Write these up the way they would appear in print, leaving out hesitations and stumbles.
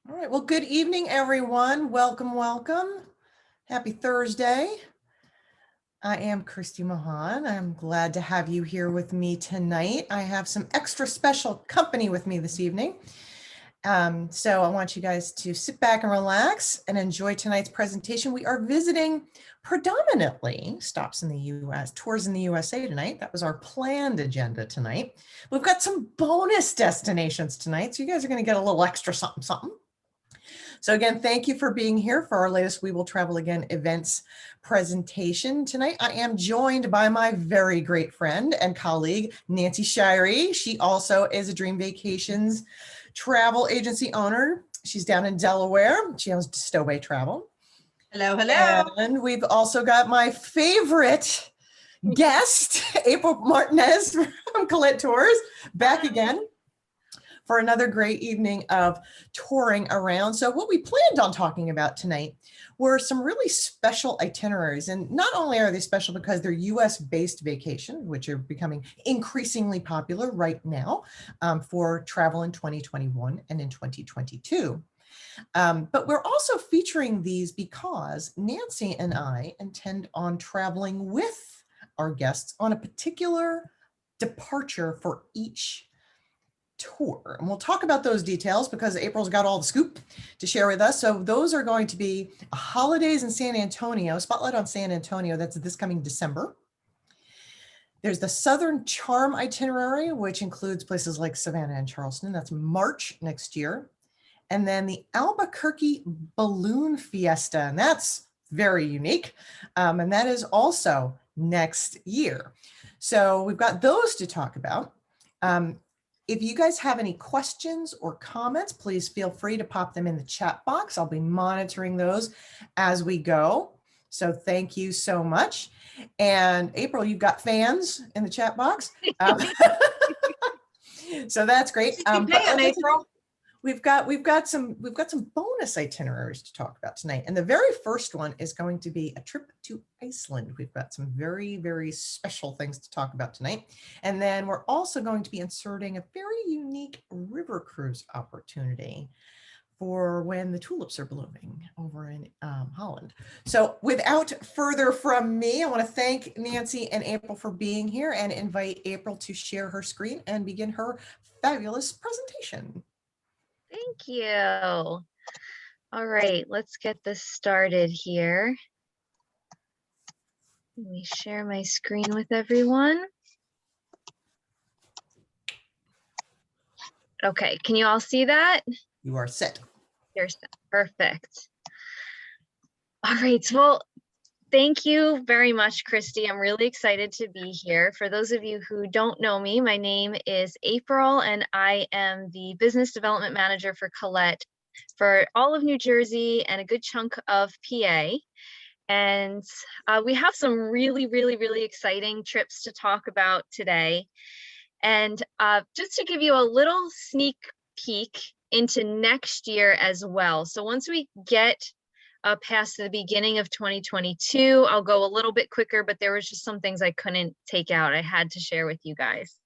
All right, well, good evening, everyone. Welcome, welcome. Happy Thursday. I am Christy Mahon. I'm glad to have you here with me tonight. I have some extra special company with me this evening. So I want you guys to sit back and relax and enjoy tonight's presentation. We are visiting predominantly stops in the US, tours in the USA tonight. That was our planned agenda tonight. We've got some bonus destinations tonight, so you guys are going to get a little extra something, something. So again, thank you for being here for our latest We Will Travel Again events presentation. Tonight, I am joined by my very great friend and colleague, Nancy Shirey. She also is a Dream Vacations travel agency owner. She's down in Delaware. She owns Stowaway Travel. Hello, hello. And we've also got my favorite guest, April Martinez from Collette Tours, back again for another great evening of touring around. So what we planned on talking about tonight were some really special itineraries. And not only are they special because they're US-based vacation, which are becoming increasingly popular right now for travel in 2021 and in 2022. But we're also featuring these because Nancy and I intend on traveling with our guests on a particular departure for each tour. And we'll talk about those details because April's got all the scoop to share with us. So those are going to be holidays in San Antonio, spotlight on San Antonio. That's this coming December. There's the Southern Charm itinerary, which includes places like Savannah and Charleston. That's March next year. And then the Albuquerque Balloon Fiesta, and that's very unique. And that is also next year. So we've got those to talk about. If you guys have any questions or comments, please feel free to pop them in the chat box. I'll be monitoring those as we go. So thank you so much. And April, you've got fans in the chat box. So that's great. April. We've got some bonus itineraries to talk about tonight. And the very first one is going to be a trip to Iceland. We've got some very, very special things to talk about tonight. And then we're also going to be inserting a very unique river cruise opportunity for when the tulips are blooming over in Holland. So without further from me, I want to thank Nancy and April for being here and invite April to share her screen and begin her fabulous presentation. Thank you. All right, let's get this started here. Let me share my screen with everyone. Okay, can you all see that? You are set. You're set. Perfect. All right, well, thank you very much, Christy. I'm really excited to be here. For those of you who don't know me, my name is April, and I am the Business Development Manager for Collette for all of New Jersey and a good chunk of PA. And we have some really, really, really exciting trips to talk about today. And just to give you a little sneak peek into next year as well. So once we get past the beginning of 2022. I'll go a little bit quicker, but there was just some things I couldn't take out. I had to share with you guys.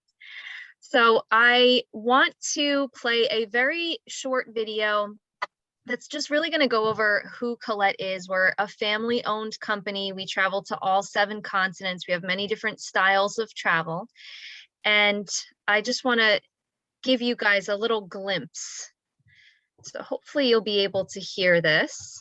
So I want to play a very short video that's just really going to go over who Collette is. We're a family-owned company. We travel to all 7 continents. We have many different styles of travel. And I just want to give you guys a little glimpse. So hopefully you'll be able to hear this.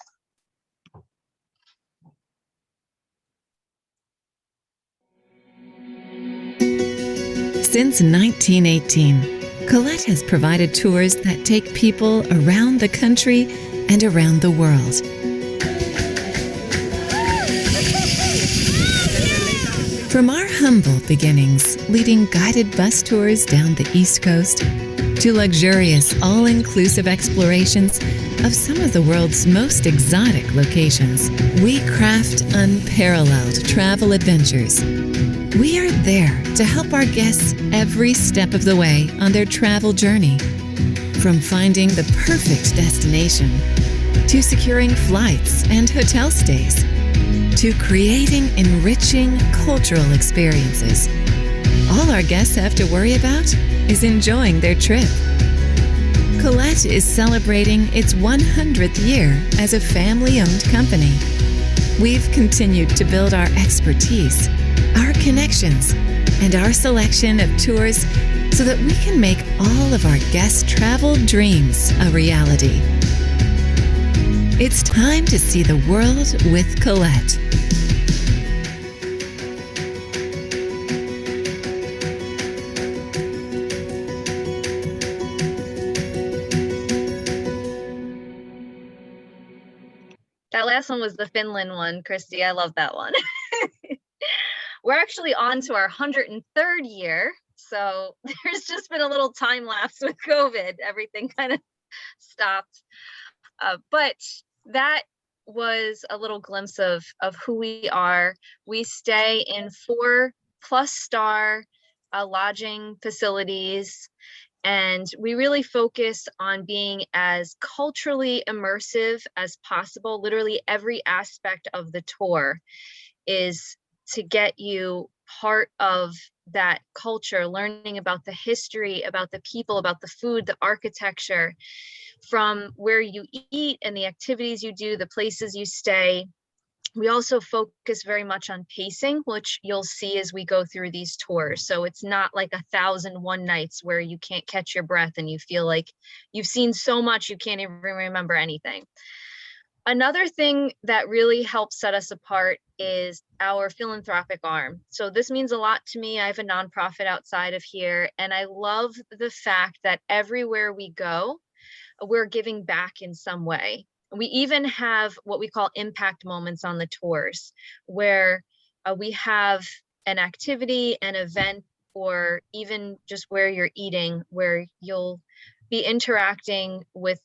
Since 1918, Collette has provided tours that take people around the country and around the world. From our humble beginnings, leading guided bus tours down the East Coast, to luxurious, all-inclusive explorations of some of the world's most exotic locations, we craft unparalleled travel adventures. We are there to help our guests every step of the way on their travel journey. From finding the perfect destination, to securing flights and hotel stays, to creating enriching cultural experiences. All our guests have to worry about is enjoying their trip. Collette Collette is celebrating its 100th year as a family-owned company. We've continued to build our expertise, our connections, and our selection of tours so that we can make all of our guest travel dreams a reality. It's time to see the world with Collette. That last one was the Finland one, Christy. I love that one. We're actually on to our 103rd year. So there's just been a little time lapse with COVID. Everything kind of stopped. But that was a little glimpse of who we are. We stay in 4+ star lodging facilities. And we really focus on being as culturally immersive as possible. Literally every aspect of the tour is to get you part of that culture, learning about the history, about the people, about the food, the architecture, from where you eat and the activities you do, the places you stay. We also focus very much on pacing, which you'll see as we go through these tours. So it's not like 1,001 nights where you can't catch your breath and you feel like you've seen so much you can't even remember anything. Another thing that really helps set us apart is our philanthropic arm. So this means a lot to me. I have a nonprofit outside of here, and I love the fact that everywhere we go, we're giving back in some way. We even have what we call impact moments on the tours, where we have an activity, an event, or even just where you're eating, where you'll be interacting with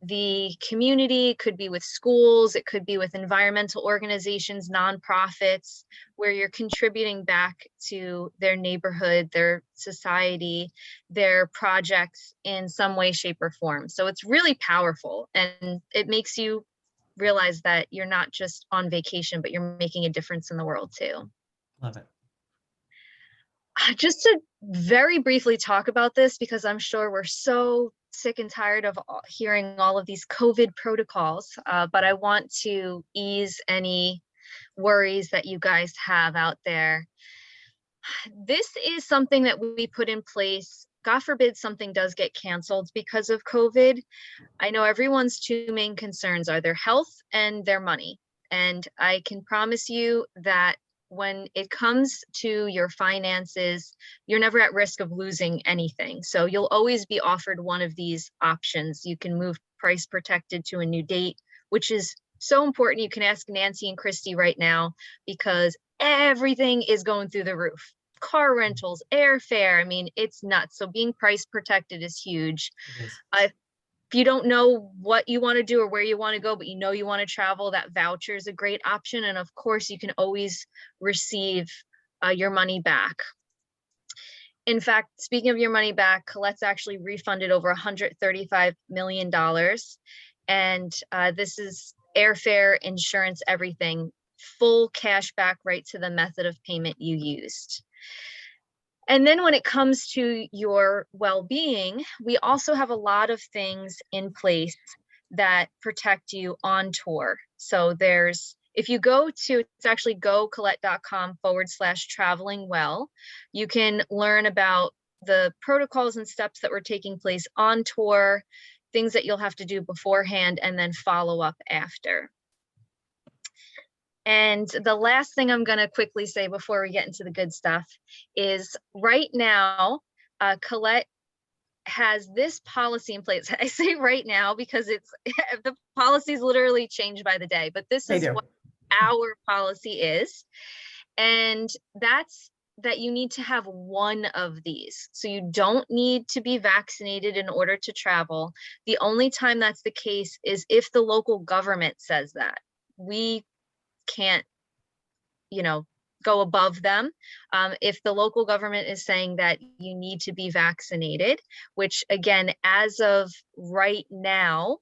the community. It could be with schools, it could be with environmental organizations, nonprofits, where you're contributing back to their neighborhood, their society, their projects in some way, shape, or form. So it's really powerful, and it makes you realize that you're not just on vacation, but you're making a difference in the world too. Love it. Just to very briefly talk about this, because I'm sure we're so sick and tired of hearing all of these COVID protocols, but I want to ease any worries that you guys have out there. This is something that we put in place. God forbid something does get canceled because of COVID. I know everyone's two main concerns are their health and their money. And I can promise you that when it comes to your finances, you're never at risk of losing anything. So you'll always be offered one of these options. You can move price protected to a new date, which is so important. You can ask Nancy and Christy right now, because everything is going through the roof. Car rentals, airfare, I mean, it's nuts. So being price protected is huge. If you don't know what you want to do or where you want to go, but you know you want to travel, that voucher is a great option. And of course, you can always receive your money back. In fact, speaking of your money back, Colette's actually refunded over $135 million. And this is airfare, insurance, everything, full cash back right to the method of payment you used. And then when it comes to your well-being, we also have a lot of things in place that protect you on tour. So if you go to, it's actually gocollette.com/traveling well, you can learn about the protocols and steps that were taking place on tour, things that you'll have to do beforehand, and then follow up after. And the last thing I'm going to quickly say before we get into the good stuff is right now, Collette has this policy in place. I say right now because the policies literally change by the day, but this is what our policy is. And that's that you need to have one of these. So you don't need to be vaccinated in order to travel. The only time that's the case is if the local government says that. We can't, go above them. If the local government is saying that you need to be vaccinated, which again, as of right now,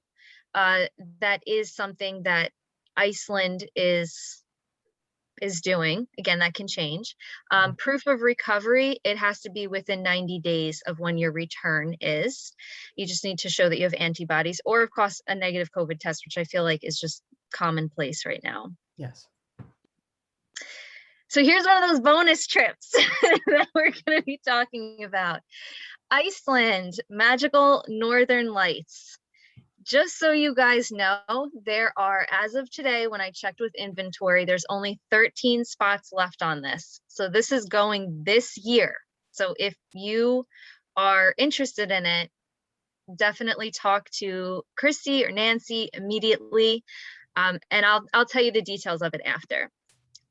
that is something that Iceland is is doing. Again, that can change. Proof of recovery, it has to be within 90 days of when your return is. You just need to show that you have antibodies, or of course a negative COVID test, which I feel like is just commonplace right now. Yes. So here's one of those bonus trips that we're going to be talking about. Iceland, magical northern lights. Just so you guys know, there are, as of today, when I checked with inventory, there's only 13 spots left on this. So this is going this year. So if you are interested in it, definitely talk to Christy or Nancy immediately. And I'll tell you the details of it after.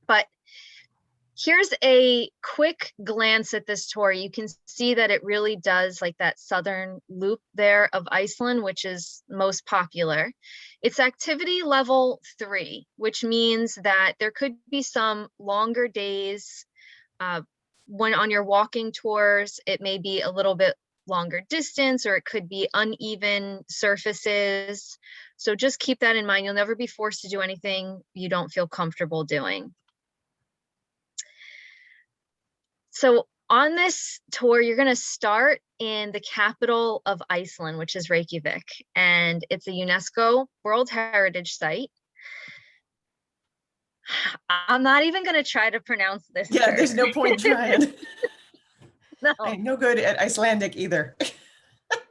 But here's a quick glance at this tour. You can see that it really does like that southern loop there of Iceland, which is most popular. It's activity level 3, which means that there could be some longer days. When on your walking tours, it may be a little bit longer distance, or it could be uneven surfaces. So just keep that in mind. You'll never be forced to do anything you don't feel comfortable doing. So on this tour, you're going to start in the capital of Iceland, which is Reykjavik, and it's a UNESCO World Heritage Site. I'm not even going to try to pronounce this. Yeah, word. there's no point trying. No. I ain't no good at Icelandic either.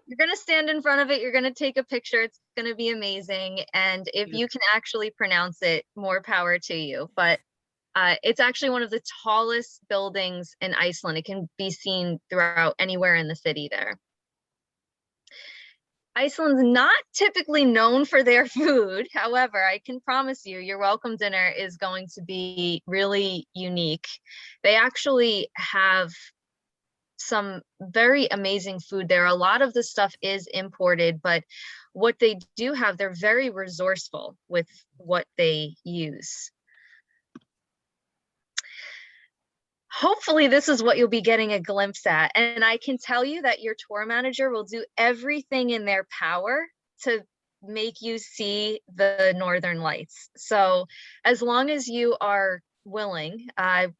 You're going to stand in front of it. You're going to take a picture. It's going to be amazing. And if you can actually pronounce it, more power to you. But it's actually one of the tallest buildings in Iceland. It can be seen throughout anywhere in the city there. Iceland's not typically known for their food. However, I can promise you, your welcome dinner is going to be really unique. They actually have some very amazing food there. A lot of the stuff is imported, but what they do have, they're very resourceful with what they use. Hopefully this is what you'll be getting a glimpse at. And I can tell you that your tour manager will do everything in their power to make you see the Northern Lights. So as long as you are willing,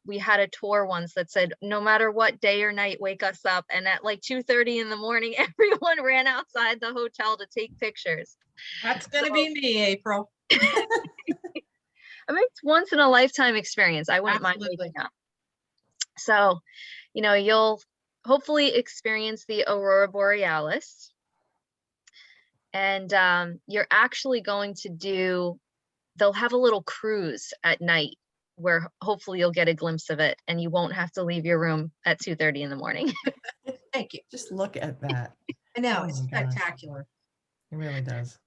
we had a tour once that said, no matter what day or night, wake us up. And at like 2:30 in the morning, everyone ran outside the hotel to take pictures. That's going to be me, April. I mean, it's once in a lifetime experience. I wouldn't mind waking up. So, you know, you'll hopefully experience the Aurora Borealis. And you're actually going to do, they'll have a little cruise at night where hopefully you'll get a glimpse of it and you won't have to leave your room at 2:30 in the morning. Thank you. Just look at that. I know, Oh it's my gosh. spectacular. It really does.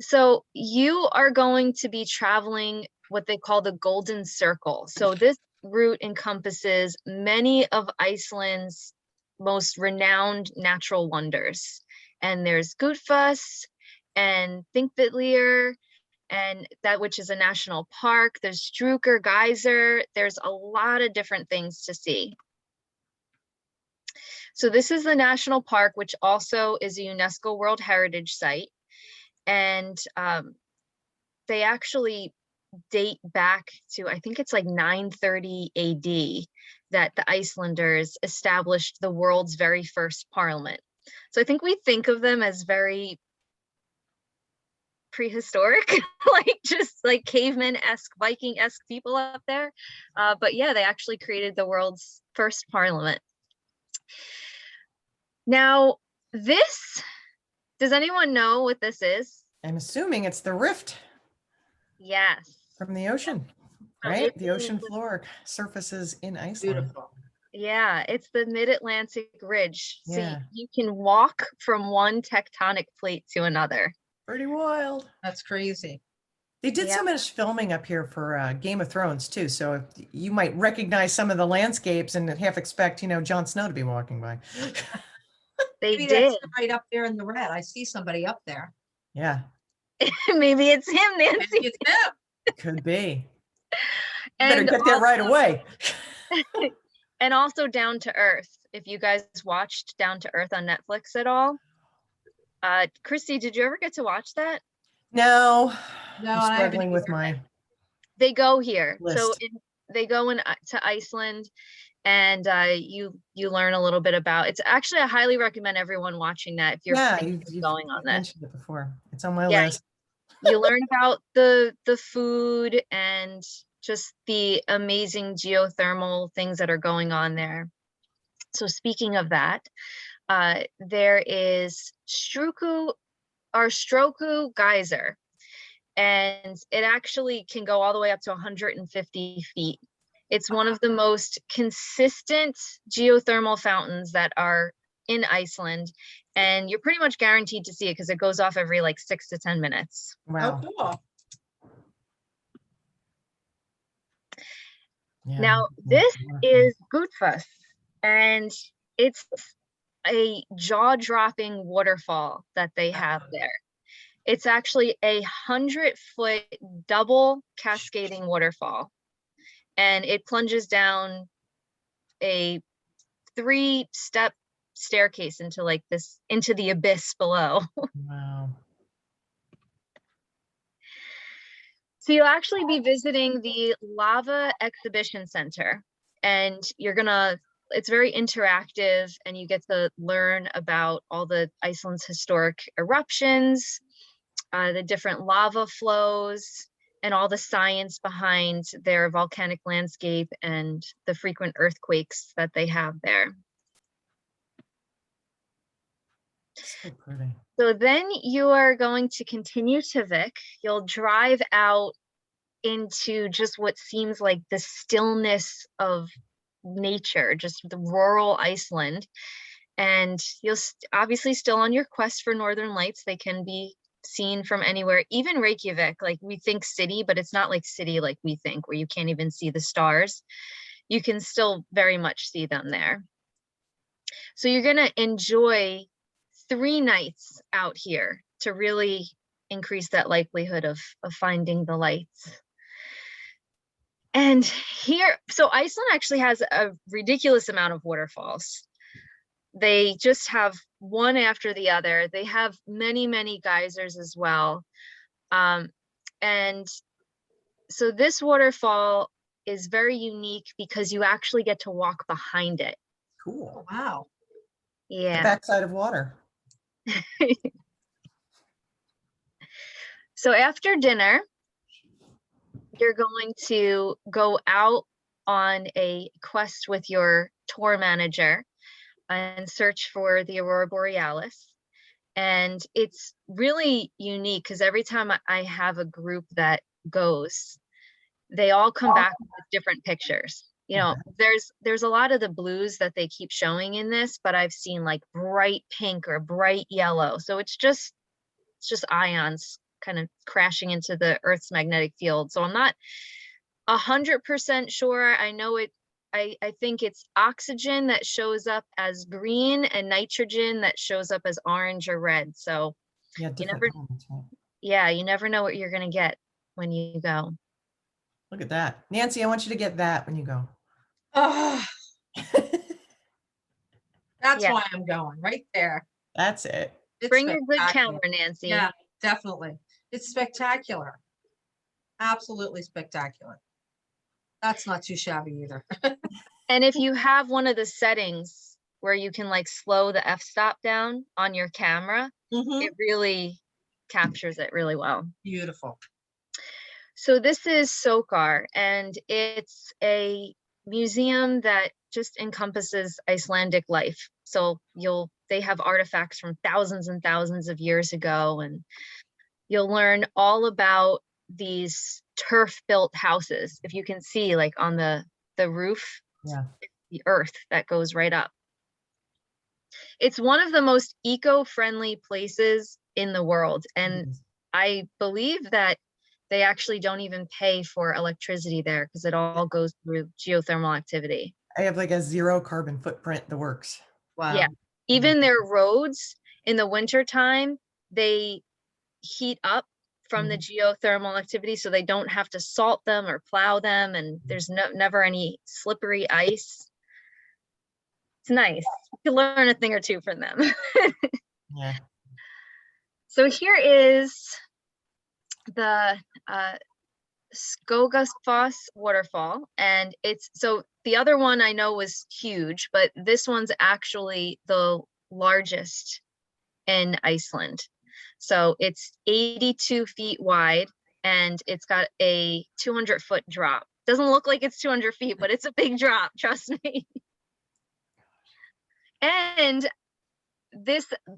So you are going to be traveling what they call the Golden Circle. So this route encompasses many of Iceland's most renowned natural wonders. And there's Gullfoss and Þingvellir, and that which is a national park. There's Struker Geyser. There's a lot of different things to see. So this is the national park, which also is a UNESCO World Heritage Site. And they actually date back to, I think it's like 930 AD that the Icelanders established the world's very first parliament. So I think we think of them as very prehistoric, like just like caveman-esque, Viking-esque people up there. But yeah, they actually created the world's first parliament. Now, this, does anyone know what this is? I'm assuming it's the rift Yes. from the ocean, right? The ocean floor surfaces in Iceland. Beautiful. Yeah, it's the Mid-Atlantic Ridge. So Yeah. you can walk from one tectonic plate to another. Pretty wild. That's crazy. They did Yeah. so much filming up here for Game of Thrones too, so if you might recognize some of the landscapes and half expect, you know, Jon Snow to be walking by. They Maybe did. that's right up there in the red. I see somebody up there. Yeah, Maybe it's him, Nancy. Maybe it's him. could be. Better And get there right away. and also Down to Earth. If you guys watched Down to Earth on Netflix at all. Christy, did you ever get to watch that? No, No, I'm I haven't struggling with either. my They go here. So List. they go to Iceland, and you learn a little bit about. It's actually, I highly recommend everyone watching that if you're Yeah, thinking of going on this. mentioned it before. It's on my Yeah, list. you learn about the food and just the amazing geothermal things that are going on there. So speaking of that, there is Stroku geyser, and it actually can go all the way up to 150 feet. It's one of the most consistent geothermal fountains that are in Iceland, and you're pretty much guaranteed to see it because it goes off every like 6 to 10 minutes. Wow. Oh, cool. Yeah. Now, this is Gutfass, and it's a jaw-dropping waterfall that they have there. It's actually 100-foot double cascading waterfall, and it plunges down a 3-step staircase into the abyss below. Wow. So you'll actually be visiting the Lava Exhibition Center, and it's very interactive, and you get to learn about all the Iceland's historic eruptions, the different lava flows, and all the science behind their volcanic landscape and the frequent earthquakes that they have there. So pretty. So then you are going to continue to Vik. You'll drive out into just what seems like the stillness of nature, just the rural Iceland. And you'll obviously still on your quest for northern lights. They can be seen from anywhere, even Reykjavik. Like, we think city, but it's not like city like we think, where you can't even see the stars. You can still very much see them there. So you're going to enjoy 3 nights out here to really increase that likelihood of finding the lights. And here, so Iceland actually has a ridiculous amount of waterfalls. They just have one after the other. They have many, many geysers as well. And so this waterfall is very unique because you actually get to walk behind it. Cool. Oh, wow. The Yeah. backside of water. So after dinner, you're going to go out on a quest with your tour manager and search for the Aurora Borealis. And it's really unique because every time I have a group that goes, they all come back with different pictures. You know, there's a lot of the blues that they keep showing in this, but I've seen like bright pink or bright yellow. So it's just ions kind of crashing into the Earth's magnetic field. So I'm not 100% sure. I know I think it's oxygen that shows up as green and nitrogen that shows up as orange or red. So Yeah, you never know what you're going to get when you go. Look at that. Nancy, I want you to get that when you go. Oh, that's Yeah. why I'm going right there. That's it. It's Bring your good spectacular. camera, Nancy. Yeah, definitely. It's spectacular. Absolutely spectacular. That's not too shabby either. And if you have one of the settings where you can like slow the f-stop down on your camera, it really captures it really well. Beautiful. So this is Sokar, and it's a museum that just encompasses Icelandic life. So they have artifacts from thousands and thousands of years ago, and you'll learn all about these turf-built houses. If you can see, like on the roof, the earth that goes right up. It's one of the most eco-friendly places in the world, and I believe that they actually don't even pay for electricity there because it all goes through geothermal activity. I have like a 0 carbon footprint, the works. Wow. Yeah. Even their roads in the winter time, they heat up from the geothermal activity, so they don't have to salt them or plow them, and there's never any slippery ice. It's nice. You can learn a thing or two from them. Yeah. So here is the Skogafoss waterfall, and so the other one I know was huge, but this one's actually the largest in Iceland. So it's 82 feet wide and it's got a 200-foot drop. Doesn't look like it's 200 feet, but it's a big drop, trust me. And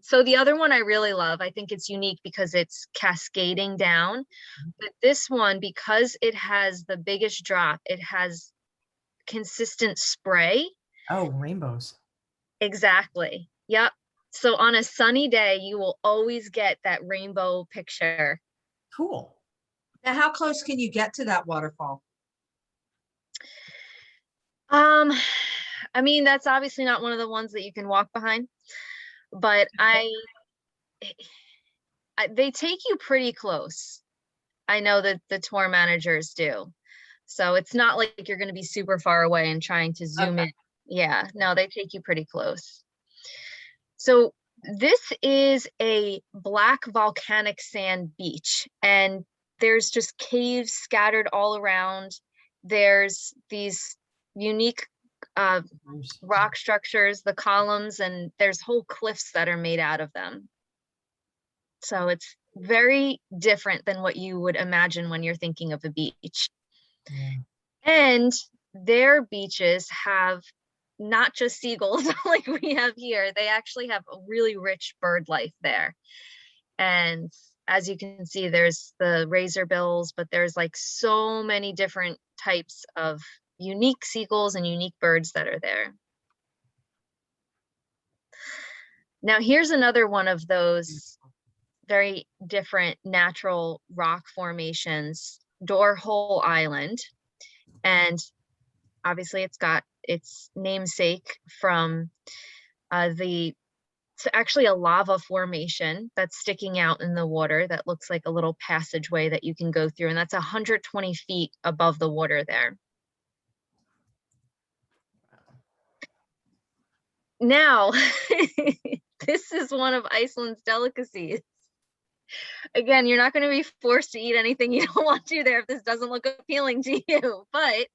so the other one I really love, I think it's unique because it's cascading down, but this one, because it has the biggest drop, it has consistent spray. Oh, rainbows. Exactly. Yep. So on a sunny day, you will always get that rainbow picture. Cool. Now, how close can you get to that waterfall? I mean, that's obviously not one of the ones that you can walk behind, but they take you pretty close. I know that the tour managers do. So it's not like you're going to be super far away and trying to zoom in. Yeah, no, they take you pretty close. So this is a black volcanic sand beach, and there's just caves scattered all around. There's these unique rock structures, the columns, and there's whole cliffs that are made out of them. So it's very different than what you would imagine when you're thinking of a beach. Yeah. And their beaches have not just seagulls like we have here, they actually have a really rich bird life there. And as you can see, there's the razorbills, but there's like so many different types of unique seagulls and unique birds that are there. Now here's another one of those very different natural rock formations, Dorhole Island. And obviously it's got its namesake from it's actually a lava formation that's sticking out in the water that looks like a little passageway that you can go through, and that's 120 feet above the water there. Now, this is one of Iceland's delicacies. Again, you're not going to be forced to eat anything you don't want to there if this doesn't look appealing to you, but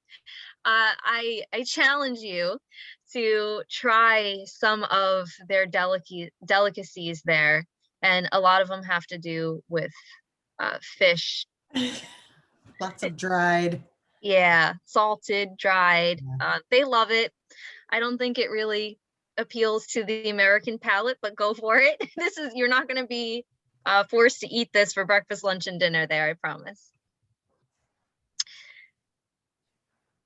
I challenge you to try some of their delicacies there, and a lot of them have to do with fish. Lots of dried. Yeah, salted, dried. They love it. I don't think it really appeals to the American palate, but go for it. You're not going to be forced to eat this for breakfast, lunch, and dinner there, I promise.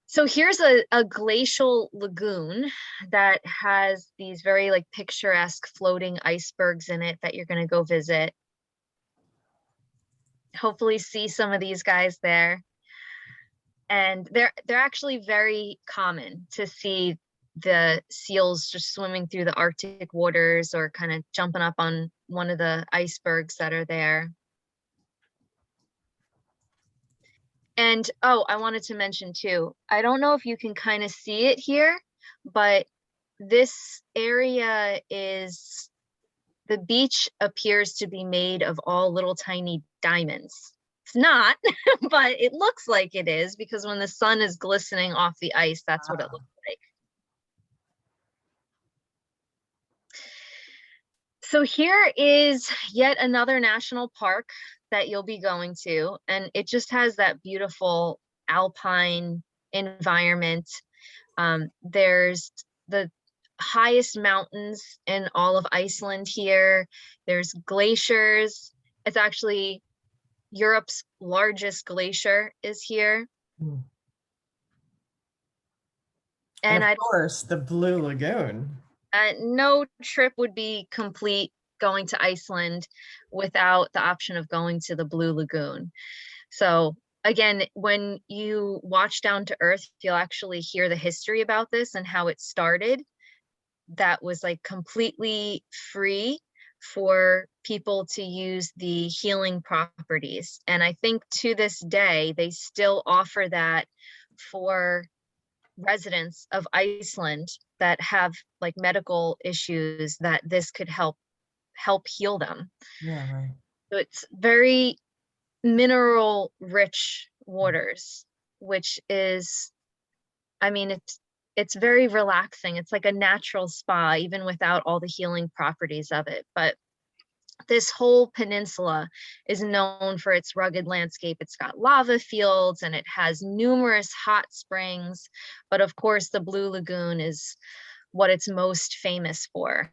So here's a glacial lagoon that has these very like picturesque floating icebergs in it that you're going to go visit. Hopefully see some of these guys there. And they're actually very common to see the seals just swimming through the Arctic waters or kind of jumping up on one of the icebergs that are there. And oh, I wanted to mention too, I don't know if you can kind of see it here, but this area is, the beach appears to be made of all little tiny diamonds. It's not, but it looks like it is because when the sun is glistening off the ice, that's what it looks like. So here is yet another national park that you'll be going to, and it just has that beautiful alpine environment. There's the highest mountains in all of Iceland here. There's glaciers. It's actually Europe's largest glacier is here. And of course, the Blue Lagoon. No trip would be complete going to Iceland without the option of going to the Blue Lagoon. So again, when you watch Down to Earth, you'll actually hear the history about this and how it started. That was like completely free for people to use the healing properties. And I think to this day, they still offer that for residents of Iceland that have like medical issues, that this could help heal them. Yeah, right. So it's very mineral rich waters, which is, I mean, it's very relaxing. It's like a natural spa, even without all the healing properties of it. But this whole peninsula is known for its rugged landscape. It's got lava fields and it has numerous hot springs. But of course, the Blue Lagoon is what it's most famous for.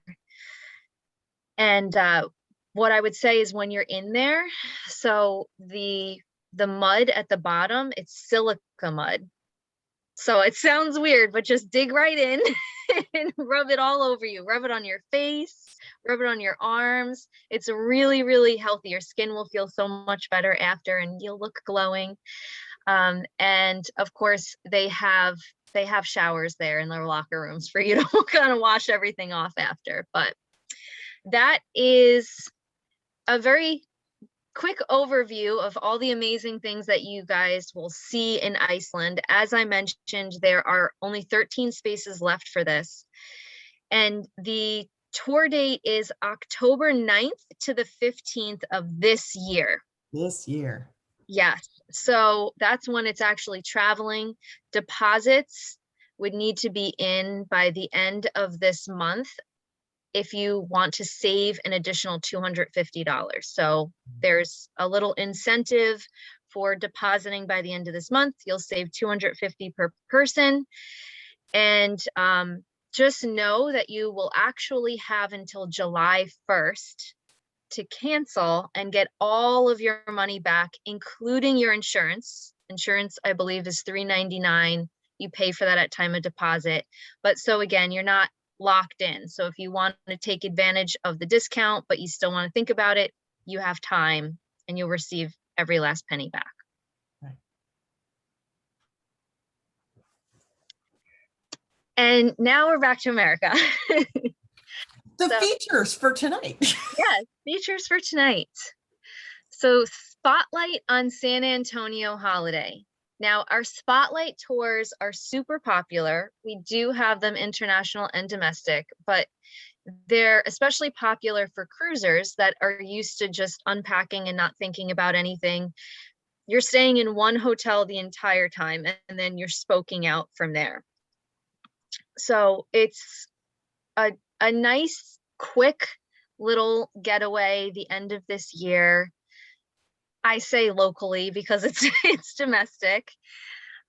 And what I would say is when you're in there, so the mud at the bottom, it's silica mud. So it sounds weird, but just dig right in and rub it all over you. Rub it on your face, rub it on your arms. It's really, really healthy. Your skin will feel so much better after and you'll look glowing. And of course, they have showers there in their locker rooms for you to kind of wash everything off after. But that is a very quick overview of all the amazing things that you guys will see in Iceland. As I mentioned, there are only 13 spaces left for this. And the tour date is October 9th to the 15th of this year. This year. Yes. So that's when it's actually traveling. Deposits would need to be in by the end of this month if you want to save an additional $250. So there's a little incentive for depositing by the end of this month. You'll save $250 per person. And just know that you will actually have until July 1st to cancel and get all of your money back, including your insurance. Insurance, I believe, is $399. You pay for that at time of deposit. But so again, you're not locked in. So if you want to take advantage of the discount, but you still want to think about it, you have time and you'll receive every last penny back. Right. And now we're back to America. The So- features for tonight. Yes, features for tonight. So spotlight on San Antonio holiday. Now, our spotlight tours are super popular. We do have them international and domestic, but they're especially popular for cruisers that are used to just unpacking and not thinking about anything. You're staying in one hotel the entire time, and then you're spoking out from there. So it's a nice, quick little getaway the end of this year. I say locally because it's domestic.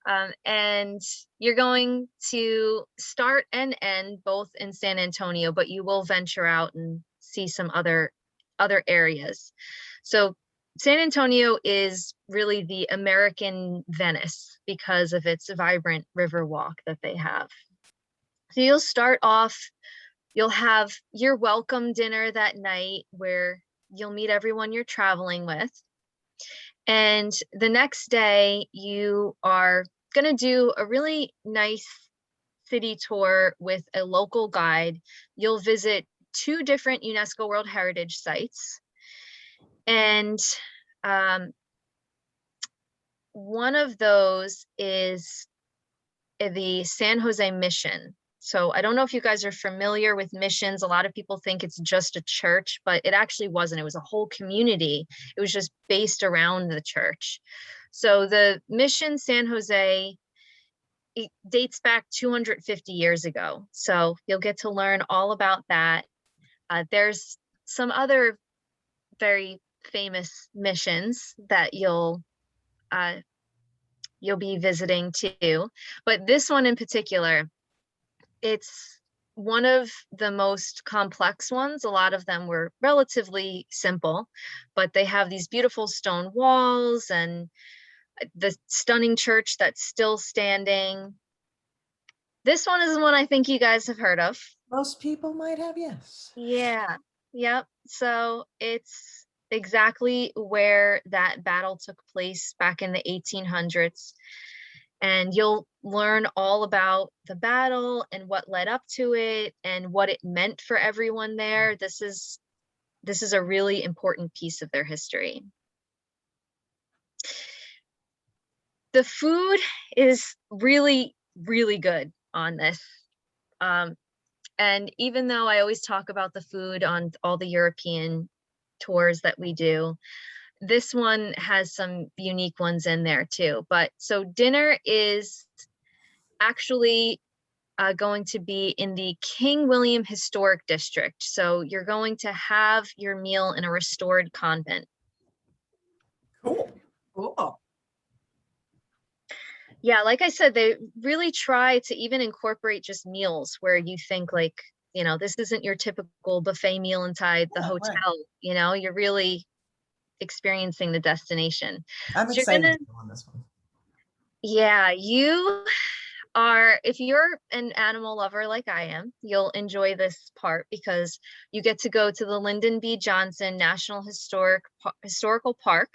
And you're going to start and end both in San Antonio, but you will venture out and see some other areas. So San Antonio is really the American Venice because of its vibrant river walk that they have. So you'll start off, you'll have your welcome dinner that night where you'll meet everyone you're traveling with. And the next day, you are going to do a really nice city tour with a local guide. You'll visit 2 different UNESCO World Heritage sites. And one of those is the San Jose Mission. So I don't know if you guys are familiar with missions. A lot of people think it's just a church, but it actually wasn't. It was a whole community. It was just based around the church. So the mission San Jose, it dates back 250 years ago. So you'll get to learn all about that. There's some other very famous missions that you'll be visiting too. But this one in particular, it's one of the most complex ones. A lot of them were relatively simple, but they have these beautiful stone walls and the stunning church that's still standing. This one is one I think you guys have heard of. Most people might have, yes. Yeah, yep. So it's exactly where that battle took place back in the 1800s. And you'll learn all about the battle and what led up to it and what it meant for everyone there. This is a really important piece of their history. The food is really, really good on this. And even though I always talk about the food on all the European tours that we do, this one has some unique ones in there too. But so dinner is actually going to be in the King William Historic District. So you're going to have your meal in a restored convent. Cool. Cool. Yeah, like I said, they really try to even incorporate just meals where you think like, you know, this isn't your typical buffet meal inside the Yeah, right. hotel, you know, you're really experiencing the destination. I'm So you're excited gonna, to go on this one. yeah, you are, if you're an animal lover like I am, you'll enjoy this part because you get to go to the Lyndon B. Johnson National Historical Park.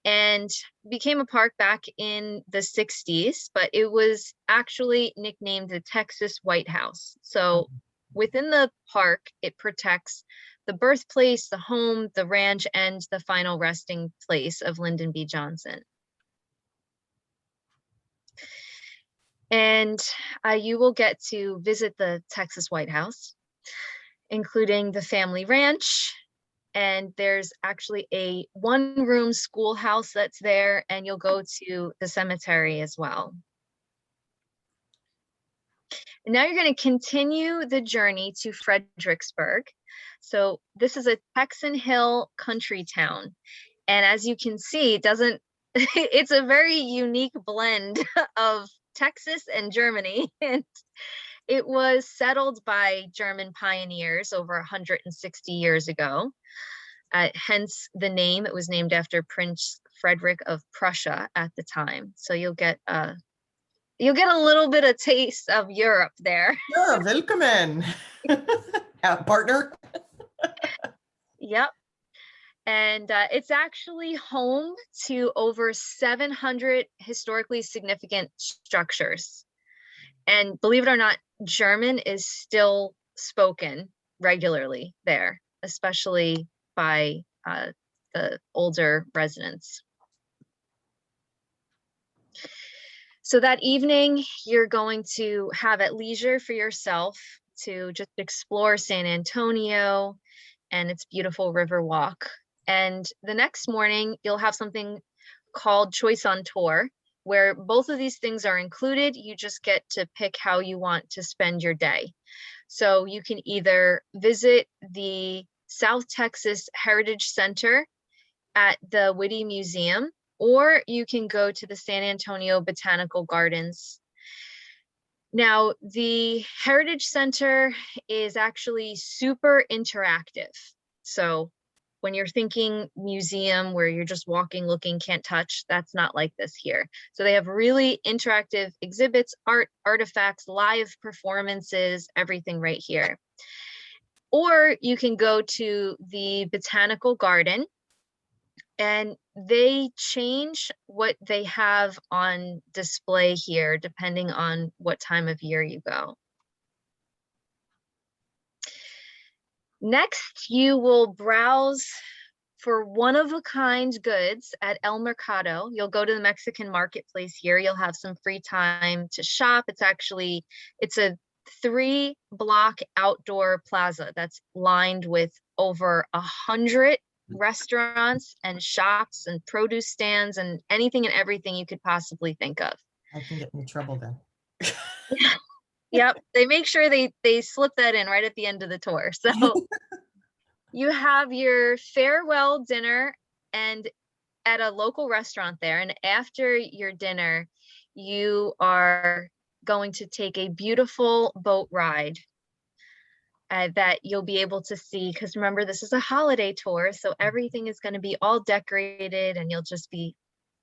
And became a park back in the 60s, but it was actually nicknamed the Texas White House. So within the park, it protects the birthplace, the home, the ranch, and the final resting place of Lyndon B. Johnson. And you will get to visit the Texas White House, including the family ranch. And there's actually a one-room schoolhouse that's there, and you'll go to the cemetery as well. And now you're going to continue the journey to Fredericksburg. So this is a Texan Hill country town. And as you can see, it doesn't, it's a very unique blend of Texas and Germany. And it was settled by German pioneers over 160 years ago. Hence the name. It was named after Prince Frederick of Prussia at the time. So you'll get a little bit of taste of Europe there. Yeah, willkommen, partner. Yep. And it's actually home to over 700 historically significant structures. And believe it or not, German is still spoken regularly there, especially by the older residents. So that evening, you're going to have at leisure for yourself to just explore San Antonio and its beautiful river walk. And the next morning, you'll have something called Choice on Tour, where both of these things are included. You just get to pick how you want to spend your day. So you can either visit the South Texas Heritage Center at the Whitty Museum, or you can go to the San Antonio Botanical Gardens. Now, the Heritage Center is actually super interactive. So when you're thinking museum where you're just walking, looking, can't touch, that's not like this here. So they have really interactive exhibits, art, artifacts, live performances, everything right here. Or you can go to the Botanical Garden, and they change what they have on display here depending on what time of year you go. Next, you will browse for one-of-a-kind goods at El Mercado. You'll go to the Mexican marketplace here. You'll have some free time to shop. It's a 3-block outdoor plaza that's lined with over 100 restaurants and shops and produce stands and anything and everything you could possibly think of. I can get in trouble then. Yep, they make sure they slip that in right at the end of the tour. So you have your farewell dinner and at a local restaurant there, and after your dinner you are going to take a beautiful boat ride that you'll be able to see, because remember, this is a holiday tour, so everything is going to be all decorated and you'll just be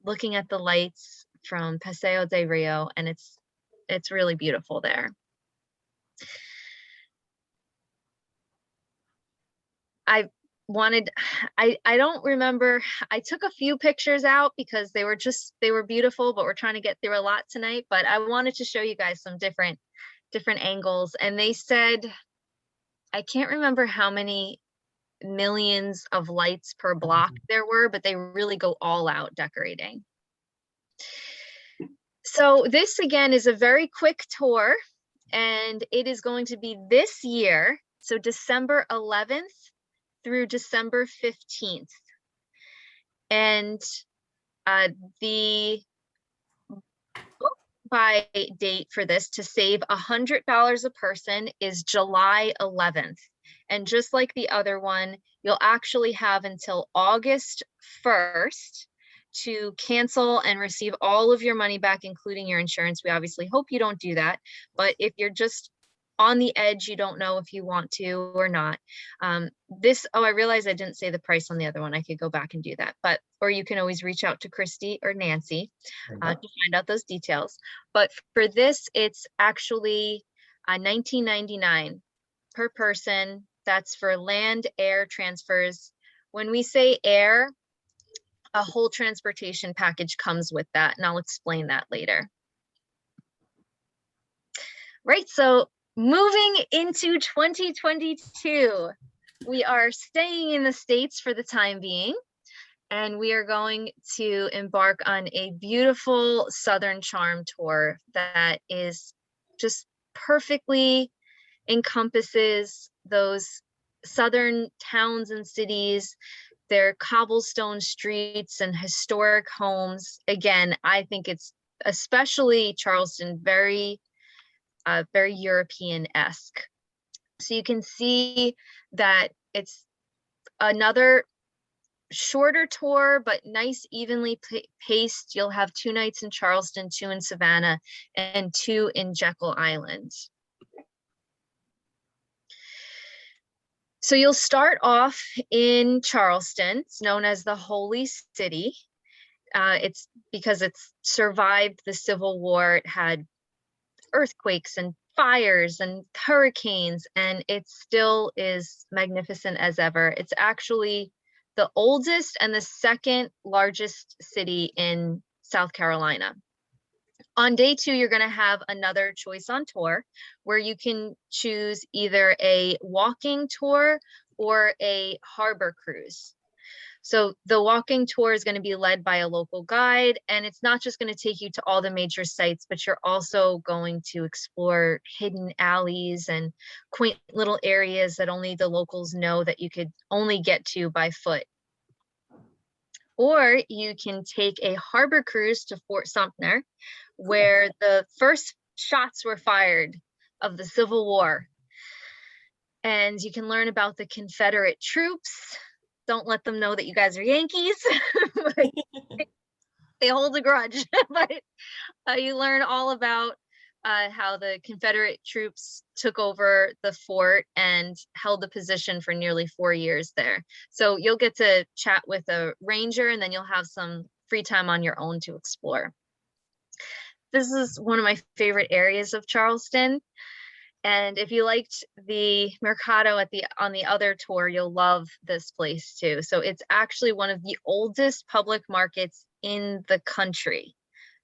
looking at the lights from Paseo de Rio, and it's really beautiful there. I don't remember, I took a few pictures out because they were beautiful, but we're trying to get through a lot tonight. But I wanted to show you guys some different angles, and they said, I can't remember how many millions of lights per block there were, but they really go all out decorating. So this again is a very quick tour, and it is going to be this year, so December 11th through December 15th. And the book buy date for this to save $100 a person is July 11th. And just like the other one, you'll actually have until August 1st to cancel and receive all of your money back, including your insurance. We obviously hope you don't do that, but if you're just on the edge, you don't know if you want to or not. I realized I didn't say the price on the other one. I could go back and do that, or you can always reach out to Christy or Nancy to find out those details. But for this, it's actually $19.99 per person. That's for land, air transfers. When we say air, a whole transportation package comes with that, and I'll explain that later. Right, so moving into 2022, we are staying in the States for the time being, and we are going to embark on a beautiful Southern Charm tour that is just perfectly encompasses those Southern towns and cities, their cobblestone streets and historic homes. Again, I think it's, especially Charleston, very European-esque. So you can see that it's another shorter tour, but nice, evenly paced. You'll have 2 nights in Charleston, 2 in Savannah, and 2 in Jekyll Island. So you'll start off in Charleston. It's known as the Holy City. It's because it's survived the Civil War. It had earthquakes and fires and hurricanes, and it still is magnificent as ever. It's actually the oldest and the 2nd largest city in South Carolina. On day 2, you're going to have another choice on tour where you can choose either a walking tour or a harbor cruise. So the walking tour is going to be led by a local guide, and it's not just going to take you to all the major sites, but you're also going to explore hidden alleys and quaint little areas that only the locals know that you could only get to by foot. Or you can take a harbor cruise to Fort Sumter, where the first shots were fired of the Civil War. And you can learn about the Confederate troops. Don't let them know that you guys are Yankees. They hold a grudge. But you learn all about how the Confederate troops took over the fort and held the position for nearly 4 years there. So you'll get to chat with a ranger, and then you'll have some free time on your own to explore. This is one of my favorite areas of Charleston. And if you liked the Mercado on the other tour, you'll love this place too. So it's actually one of the oldest public markets in the country.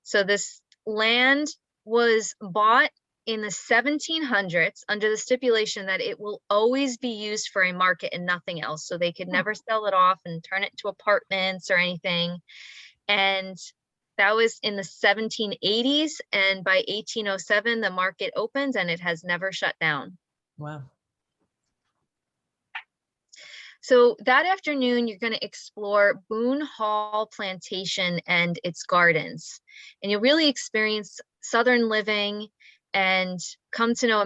So this land was bought in the 1700s under the stipulation that it will always be used for a market and nothing else. So they could never sell it off and turn it into apartments or anything. And that was in the 1780s, and by 1807, the market opened and it has never shut down. Wow. So that afternoon, you're going to explore Boone Hall Plantation and its gardens, and you'll really experience Southern living and come to know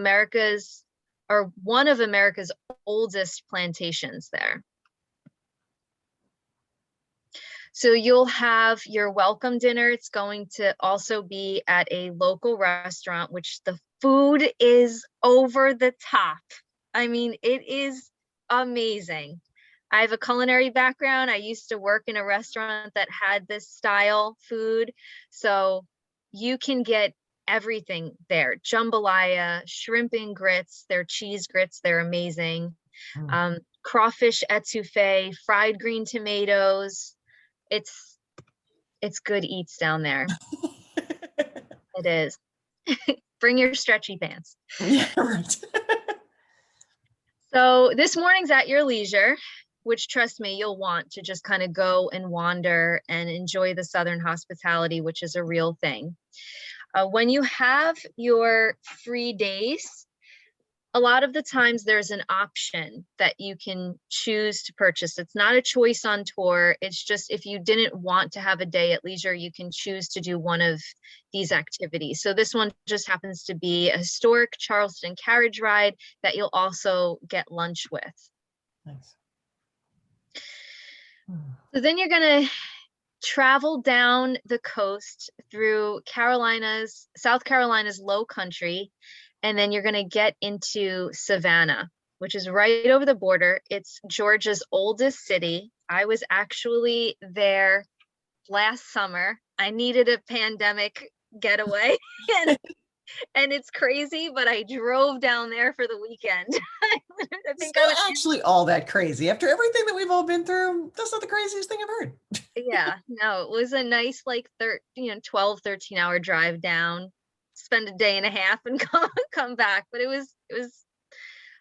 one of America's oldest plantations there. So you'll have your welcome dinner. It's going to also be at a local restaurant, which the food is over the top. I mean, it is amazing. I have a culinary background. I used to work in a restaurant that had this style food. So you can get everything there. Jambalaya, shrimp and grits, their cheese grits, they're amazing. Crawfish etouffee, fried green tomatoes. It's good eats down there. It is. Bring your stretchy pants. Yeah, right. So this morning's at your leisure, which, trust me, you'll want to just kind of go and wander and enjoy the Southern hospitality, which is a real thing. When you have your free days, a lot of the times there's an option that you can choose to purchase. It's not a choice on tour. It's just if you didn't want to have a day at leisure, you can choose to do one of these activities. So this one just happens to be a historic Charleston carriage ride that you'll also get lunch with. Nice. So then you're going to travel down the coast through South Carolina's low country, and then you're going to get into Savannah, which is right over the border. It's Georgia's oldest city. I was actually there last summer. I needed a pandemic getaway, and it's crazy, but I drove down there for the weekend. I think It's not actually all that crazy. After everything that we've all been through, that's not the craziest thing I've heard. Yeah, no, it was a nice 12, 13-hour drive down, spend a day and a half and come back. But it was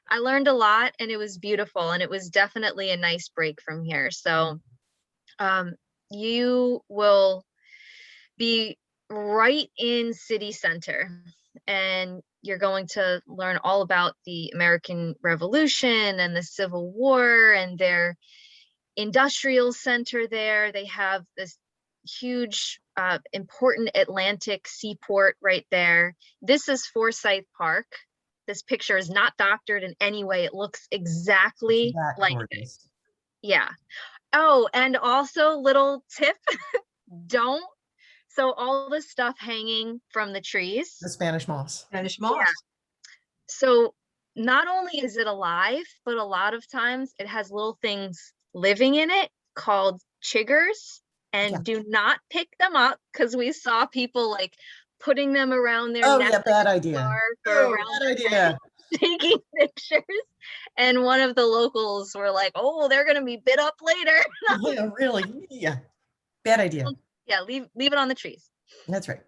I learned a lot, and it was beautiful, and it was definitely a nice break from here. So you will be right in city center, and you're going to learn all about the American Revolution and the Civil War and their industrial center there. They have this huge important Atlantic seaport right there. This is Forsyth Park. This picture is not doctored in any way. It looks exactly like it. Yeah. Oh, and also little tip, don't. So all the stuff hanging from the trees. The Spanish moss. Spanish moss. Yeah. So not only is it alive, but a lot of times it has little things living in it called chiggers, and do not pick them up, because we saw people like putting them around their neck. Yeah, bad idea. Bad idea. Taking pictures, and one of the locals were like, "Oh, they're gonna be bit up later." Yeah, really. Yeah, bad idea. Yeah, leave it on the trees. That's right.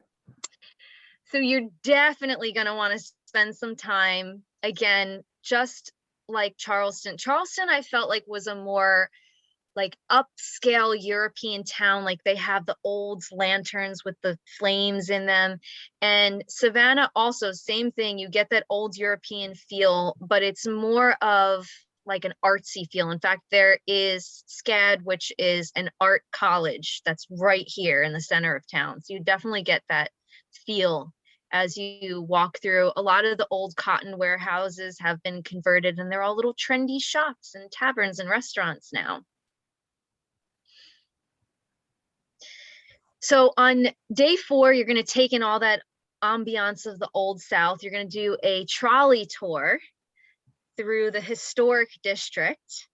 So you're definitely going to want to spend some time, again, just like Charleston. Charleston, I felt like, was a more like upscale European town. Like they have the old lanterns with the flames in them. And Savannah also, same thing. You get that old European feel, but it's more of like an artsy feel. In fact, there is SCAD, which is an art college that's right here in the center of town. So you definitely get that feel as you walk through. A lot of the old cotton warehouses have been converted, and they're all little trendy shops and taverns and restaurants now. So on day 4, you're going to take in all that ambiance of the Old South. You're going to do a trolley tour through the historic district,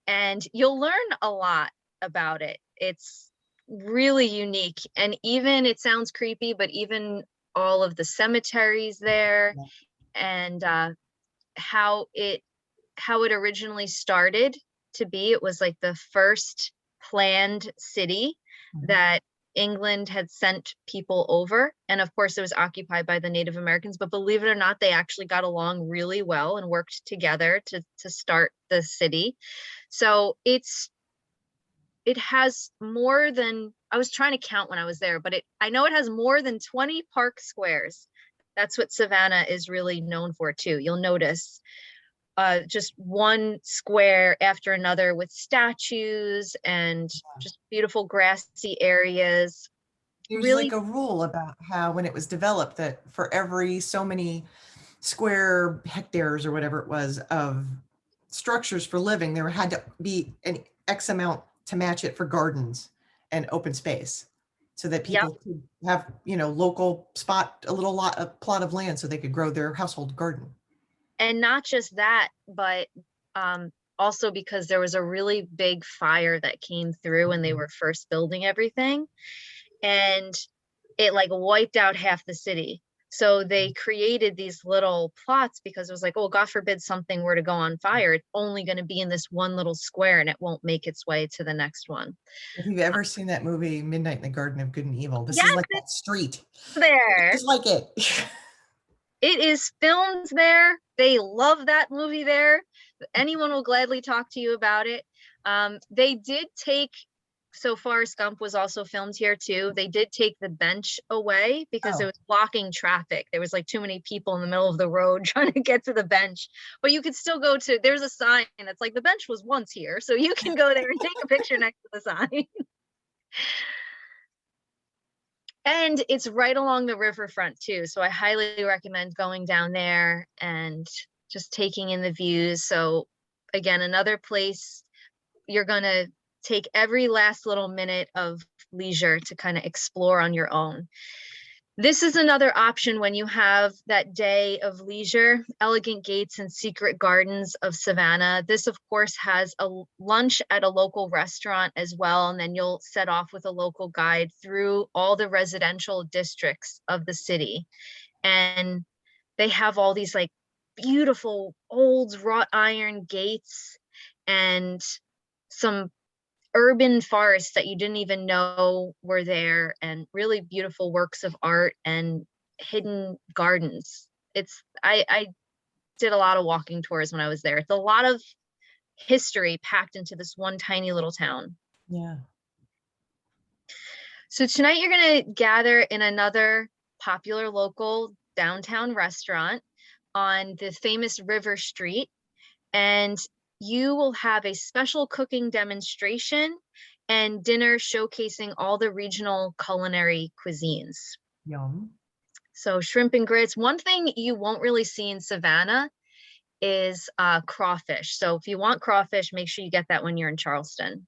and you'll learn a lot about it. It's really unique, and even, it sounds creepy, but even all of the cemeteries there, and how it originally started to be. It was like the first planned city that England had sent people over, and of course it was occupied by the Native Americans, but believe it or not, they actually got along really well and worked together to start the city. So it has more than, I was trying to count when I was there, but I know it has more than 20 park squares. That's what Savannah is really known for too. You'll notice just one square after another with statues and just beautiful grassy areas. There's really like a rule about how when it was developed that for every so many square hectares or whatever it was of structures for living, there had to be an X amount to match it for gardens and open space, so that people could have, local spot, a plot of land so they could grow their household garden. And not just that, but also because there was a really big fire that came through when they were first building everything, and it like wiped out half the city. So they created these little plots because it was like, oh, God forbid something were to go on fire. It's only going to be in this one little square and it won't make its way to the next one. If you've ever seen that movie, Midnight in the Garden of Good and Evil, this Yes, is like that street. There. It's like it. It is filmed there. They love that movie there. Anyone will gladly talk to you about it. They did take So Forrest Gump was also filmed here too. They did take the bench away because it Oh. was blocking traffic. There was like too many people in the middle of the road trying to get to the bench. But you could still go to, there's a sign that's like the bench was once here. So you can go there and take a picture next to the sign. And it's right along the riverfront too. So I highly recommend going down there and just taking in the views. So again, another place you're gonna take every last little minute of leisure to kind of explore on your own. This is another option when you have that day of leisure. Elegant Gates and Secret Gardens of Savannah. This, of course, has a lunch at a local restaurant as well. And then you'll set off with a local guide through all the residential districts of the city. And they have all these like beautiful old wrought iron gates and some urban forests that you didn't even know were there, and really beautiful works of art and hidden gardens. I did a lot of walking tours when I was there. It's a lot of history packed into this one tiny little town. Yeah. So tonight you're going to gather in another popular local downtown restaurant on the famous River Street, and you will have a special cooking demonstration and dinner showcasing all the regional culinary cuisines. Yum. So shrimp and grits. One thing you won't really see in Savannah is crawfish. So if you want crawfish, make sure you get that when you're in Charleston.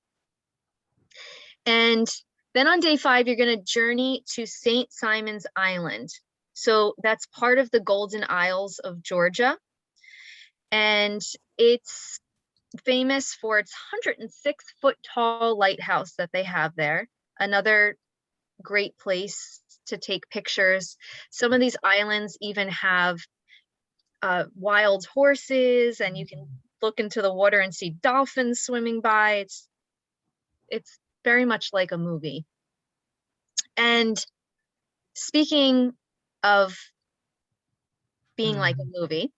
And then on day 5, you're going to journey to St. Simon's Island. So that's part of the Golden Isles of Georgia. And it's famous for its 106-foot tall lighthouse that they have there. Another great place to take pictures. Some of these islands even have wild horses, and you can look into the water and see dolphins swimming by. It's very much like a movie. And speaking of being like a movie,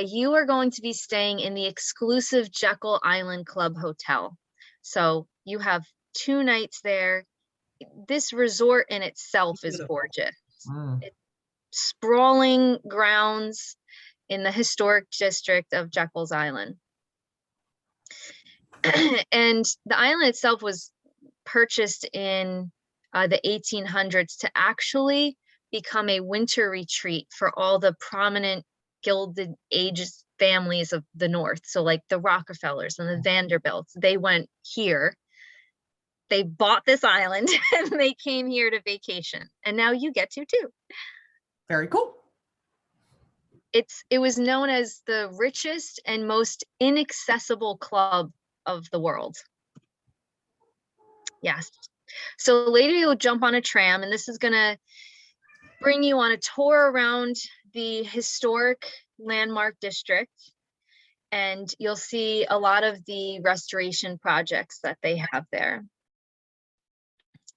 you are going to be staying in the exclusive Jekyll Island Club Hotel. So you have 2 nights there. This resort in itself is gorgeous. It's sprawling grounds in the historic district of Jekyll's Island. And the island itself was purchased in the 1800s to actually become a winter retreat for all the prominent Gilded Age families of the North. So like the Rockefellers and the Vanderbilts, they went here. They bought this island and they came here to vacation. And now you get to too. Very cool. It was known as the richest and most inaccessible club of the world. Yes. So later you'll jump on a tram, and this is going to bring you on a tour around the historic landmark district, and you'll see a lot of the restoration projects that they have there.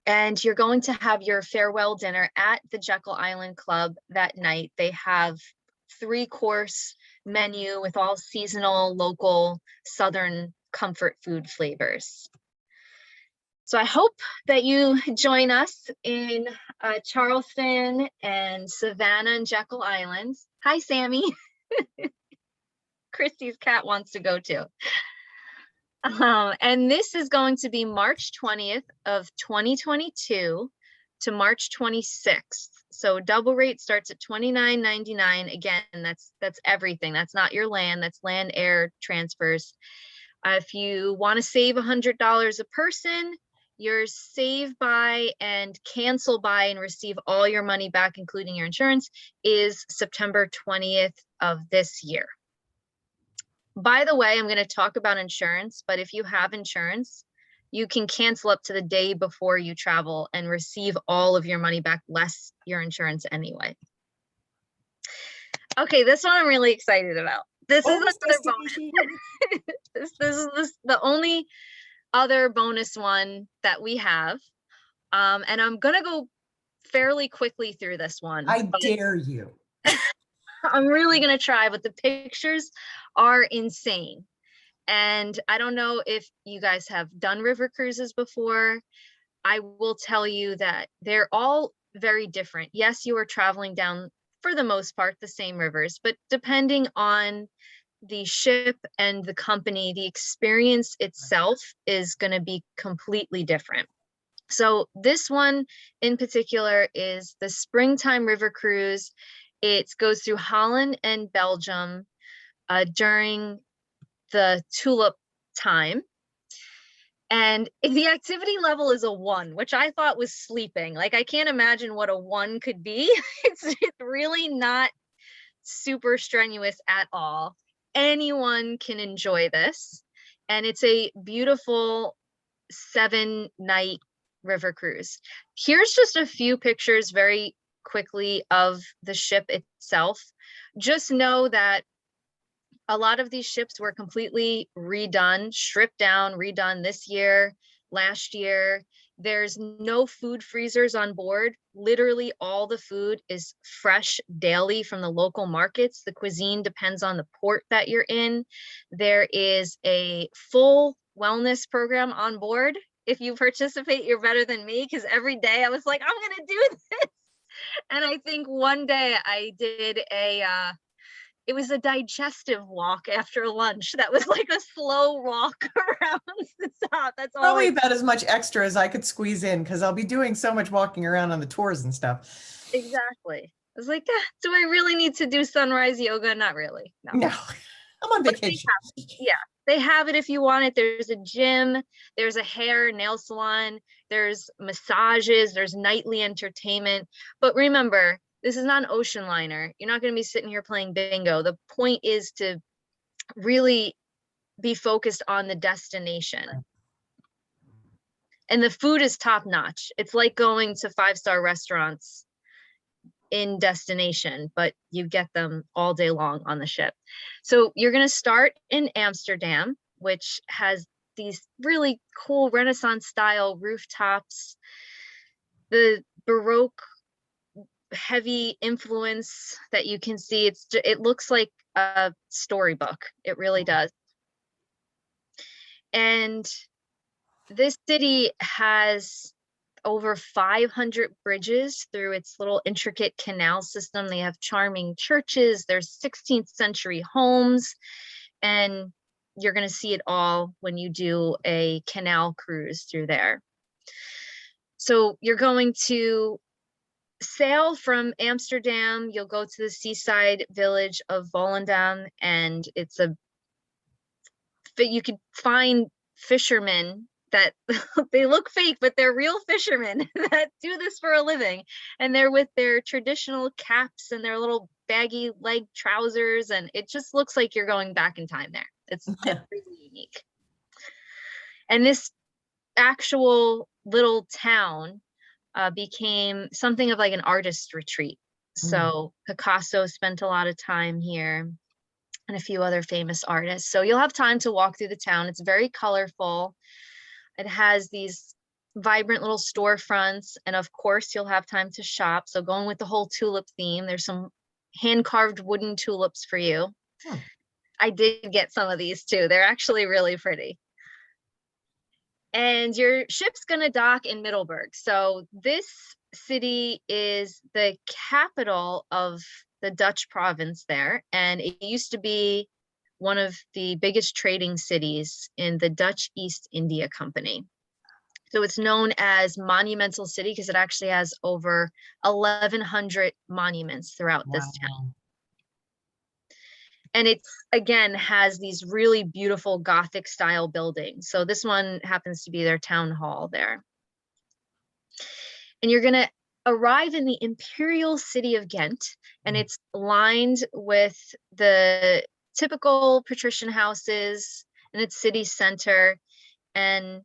And you're going to have your farewell dinner at the Jekyll Island Club that night. They have 3-course menu with all seasonal, local, Southern comfort food flavors. So I hope that you join us in Charleston and Savannah and Jekyll Islands. Hi, Sammy. Christy's cat wants to go too. And this is going to be March 20th of 2022 to March 26th. So double rate starts at $29.99. Again, that's everything. That's not your land. That's land, air, transfers. If you want to save $100 a person, your save by and cancel by and receive all your money back, including your insurance, is September 20th of this year. By the way, I'm going to talk about insurance, but if you have insurance, you can cancel up to the day before you travel and receive all of your money back, less your insurance anyway. Okay, this one I'm really excited about. This is another bonus. This is the only other bonus one that we have. And I'm gonna go fairly quickly through this one. I dare you. I'm really gonna try, but the pictures are insane. And I don't know if you guys have done river cruises before. I will tell you that they're all very different. Yes, you are traveling down, for the most part, the same rivers, but depending on the ship and the company, the experience itself is going to be completely different. So this one in particular is the Springtime River Cruise. It goes through Holland and Belgium during the tulip time. And the activity level is a 1, which I thought was sleeping. Like, I can't imagine what a 1 could be. It's really not super strenuous at all. Anyone can enjoy this. And it's a beautiful 7-night river cruise. Here's just a few pictures very quickly of the ship itself. Just know that a lot of these ships were completely redone, stripped down, redone this year, last year. There's no food freezers on board. Literally all the food is fresh daily from the local markets. The cuisine depends on the port that you're in. There is a full wellness program on board. If you participate, you're better than me, because every day I was like, I'm gonna do this. And I think one day I did it was a digestive walk after lunch. That was like a slow walk around the top. That's all. Probably about as much extra as I could squeeze in, because I'll be doing so much walking around on the tours and stuff. Exactly. I was like, do I really need to do sunrise yoga? Not really. No, I'm on vacation. They have it if you want it. There's a gym, there's a hair, nail salon, there's massages, there's nightly entertainment. But remember, this is not an ocean liner. You're not going to be sitting here playing bingo. The point is to really be focused on the destination. And the food is top notch. It's like going to 5-star restaurants in destination, but you get them all day long on the ship. So you're going to start in Amsterdam, which has these really cool Renaissance style rooftops, the Baroque heavy influence that you can see. It looks like a storybook. It really does. And this city has over 500 bridges through its little intricate canal system. They have charming churches. There's 16th century homes, and you're going to see it all when you do a canal cruise through there. So you're going to sail from Amsterdam. You'll go to the seaside village of Volendam, and you could find fishermen that they look fake, but they're real fishermen that do this for a living. And they're with their traditional caps and their little baggy leg trousers. And it just looks like you're going back in time there. It's really unique. And this actual little town became something of like an artist retreat. So Picasso spent a lot of time here, and a few other famous artists. So you'll have time to walk through the town. It's very colorful. It has these vibrant little storefronts, and of course you'll have time to shop. So going with the whole tulip theme, there's some hand-carved wooden tulips for you. I did get some of these too. They're actually really pretty. And your ship's gonna dock in Middelburg. So this city is the capital of the Dutch province there, and it used to be one of the biggest trading cities in the Dutch East India Company. So it's known as Monumental City because it actually has over 1,100 monuments throughout this town. And it's, again, has these really beautiful Gothic style buildings. So this one happens to be their town hall there. And you're gonna arrive in the imperial city of Ghent, and it's lined with the typical patrician houses in its city center. And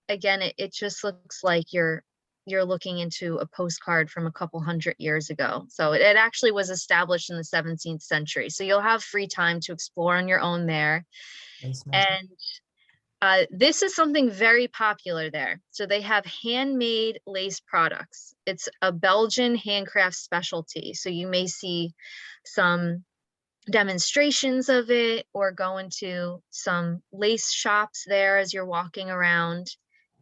again, it just looks like you're looking into a postcard from a couple hundred years ago. So it actually was established in the 17th century. So you'll have free time to explore on your own there. And this is something very popular there. So they have handmade lace products. It's a Belgian handcraft specialty. So you may see some demonstrations of it or go into some lace shops there as you're walking around.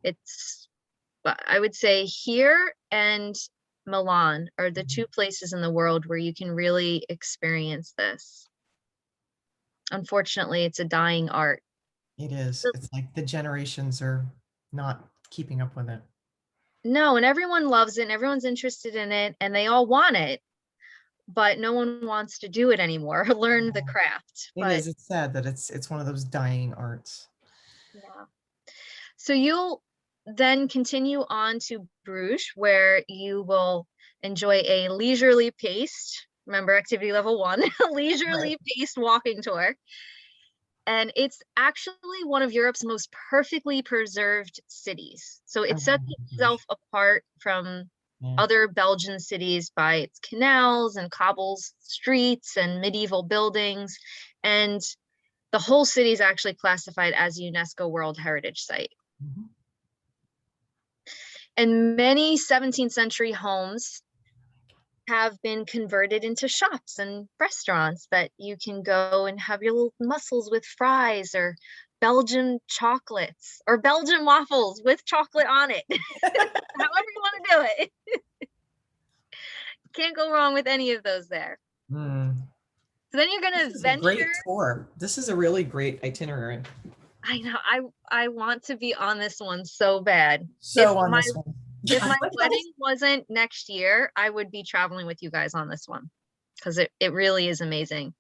It's, I would say here and Milan are the two places in the world where you can really experience this. Unfortunately, it's a dying art. It is. It's like the generations are not keeping up with it. No, and everyone loves it and everyone's interested in it and they all want it, but no one wants to do it anymore or learn the craft. It But is. It's sad that it's one of those dying arts. yeah. So you'll then continue on to Bruges, where you will enjoy a leisurely paced, remember activity level 1, leisurely paced walking tour. And it's actually one of Europe's most perfectly preserved cities. So it sets itself apart from other Belgian cities by its canals and cobbled streets and medieval buildings. And the whole city is actually classified as a UNESCO World Heritage Site. And many 17th century homes have been converted into shops and restaurants that you can go and have your little mussels with fries or Belgian chocolates or Belgian waffles with chocolate on it. However you want to do it. Can't go wrong with any of those there. So then you're going to venture. Great tour. This is a really great itinerary. I know. I want to be on this one so bad. So on this one. If my wedding wasn't next year, I would be traveling with you guys on this one because it really is amazing.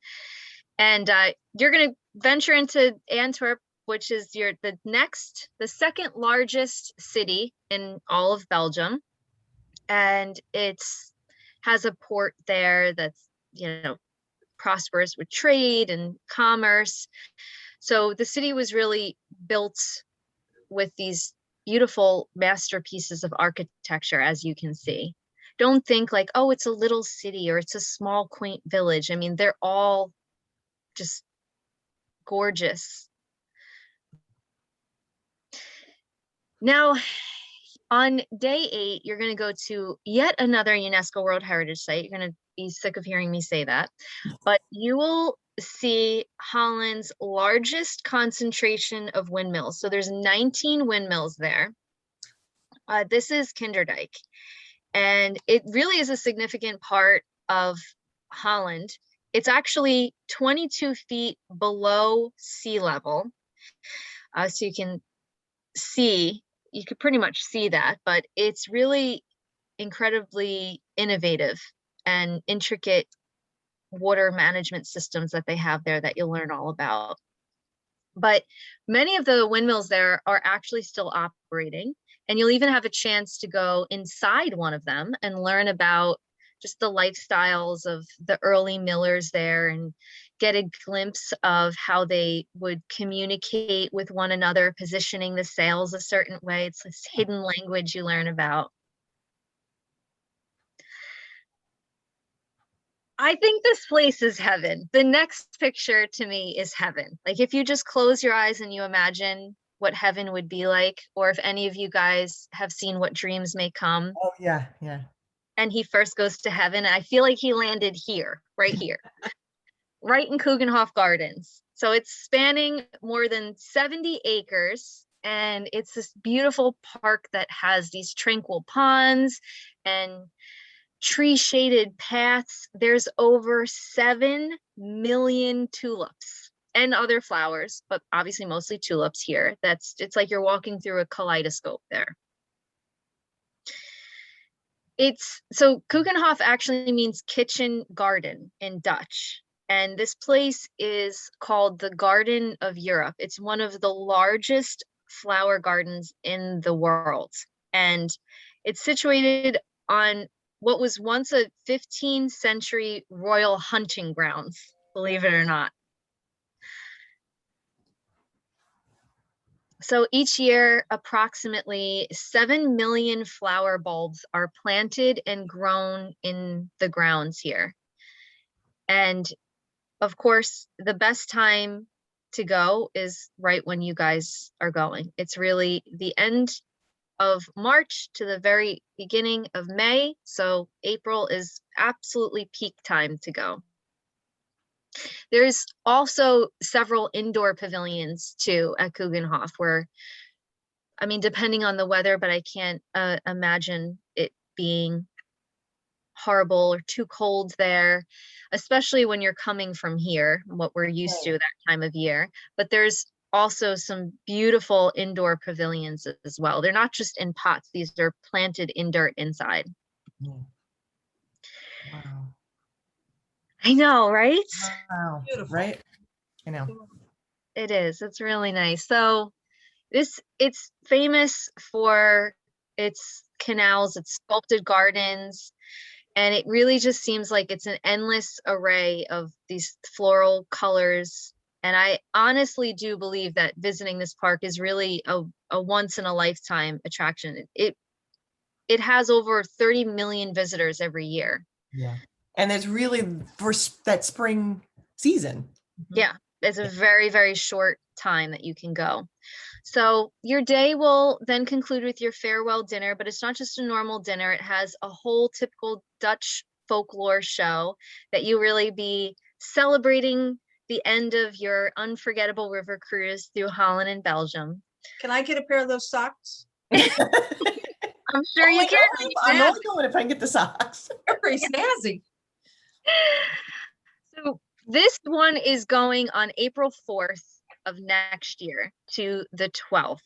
And you're going to venture into Antwerp, which is the second largest city in all of Belgium. And has a port there that's, prosperous with trade and commerce. So the city was really built with these beautiful masterpieces of architecture, as you can see. Don't think like, oh, it's a little city or it's a small, quaint village. I mean, they're all just gorgeous. Now, on day 8, you're going to go to yet another UNESCO World Heritage Site. You're going to be sick of hearing me say that, but you will see Holland's largest concentration of windmills. So there's 19 windmills there. This is Kinderdijk, and it really is a significant part of Holland. It's actually 22 feet below sea level. So you could pretty much see that, but it's really incredibly innovative and intricate water management systems that they have there that you'll learn all about. But many of the windmills there are actually still operating, and you'll even have a chance to go inside one of them and learn about just the lifestyles of the early millers there and get a glimpse of how they would communicate with one another, positioning the sails a certain way. It's this hidden language you learn about. I think this place is heaven. The next picture to me is heaven. Like if you just close your eyes and you imagine what heaven would be like, or if any of you guys have seen What Dreams May Come. Oh yeah. And he first goes to heaven. I feel like he landed here, right here, right in Keukenhof Gardens. So it's spanning more than 70 acres. And it's this beautiful park that has these tranquil ponds and tree shaded paths. There's over 7 million tulips and other flowers, but obviously mostly tulips here. It's like you're walking through a kaleidoscope there. So Keukenhof actually means kitchen garden in Dutch. And this place is called the Garden of Europe. It's one of the largest flower gardens in the world. And it's situated on what was once a 15th century royal hunting grounds, believe it or not. So each year, approximately 7 million flower bulbs are planted and grown in the grounds here. And of course, the best time to go is right when you guys are going. It's really the end of March to the very beginning of May. So April is absolutely peak time to go. There's also several indoor pavilions too at Kugenhof where, I mean, depending on the weather, but I can't imagine it being horrible or too cold there, especially when you're coming from here, what we're used to that time of year. But there's also some beautiful indoor pavilions as well. They're not just in pots, these are planted in dirt inside. Wow. I know, right? Wow. Beautiful. Right? I know. It is. It's really nice. So it's famous for its canals, its sculpted gardens, and it really just seems like it's an endless array of these floral colors. And I honestly do believe that visiting this park is really a once in a lifetime attraction. It has over 30 million visitors every year. Yeah. And it's really for that spring season. Yeah, it's a very, very short time that you can go. So your day will then conclude with your farewell dinner, but it's not just a normal dinner. It has a whole typical Dutch folklore show that you really be celebrating the end of your unforgettable river cruise through Holland and Belgium. Can I get a pair of those socks? I'm sure you can. I'm only going if I can get the socks. They're pretty snazzy. So this one is going on April 4th of next year to the 12th.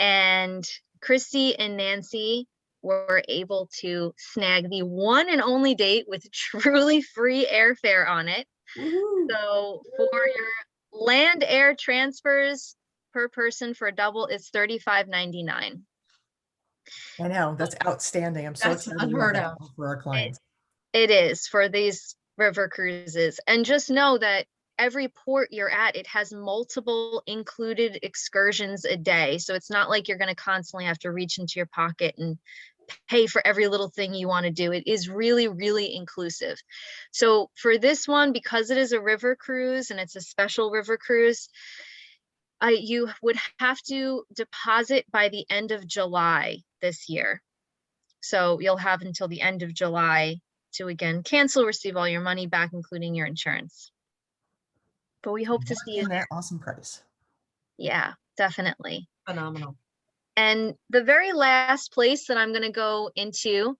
And Christy and Nancy were able to snag the one and only date with truly free airfare on it. Woo-hoo. So for your land air transfers per person for a double, it's $35.99. I know, that's outstanding. I'm so That's excited unheard about of. that for our clients. It is for these river cruises. And just know that every port you're at, it has multiple included excursions a day. So it's not like you're going to constantly have to reach into your pocket and pay for every little thing you want to do. It is really, really inclusive. So for this one, because it is a river cruise and it's a special river cruise, you would have to deposit by the end of July this year. So you'll have until the end of July to again cancel, receive all your money back, including your insurance. But we hope to see you. That awesome price. Yeah, definitely. Phenomenal. And the very last place that I'm going to go into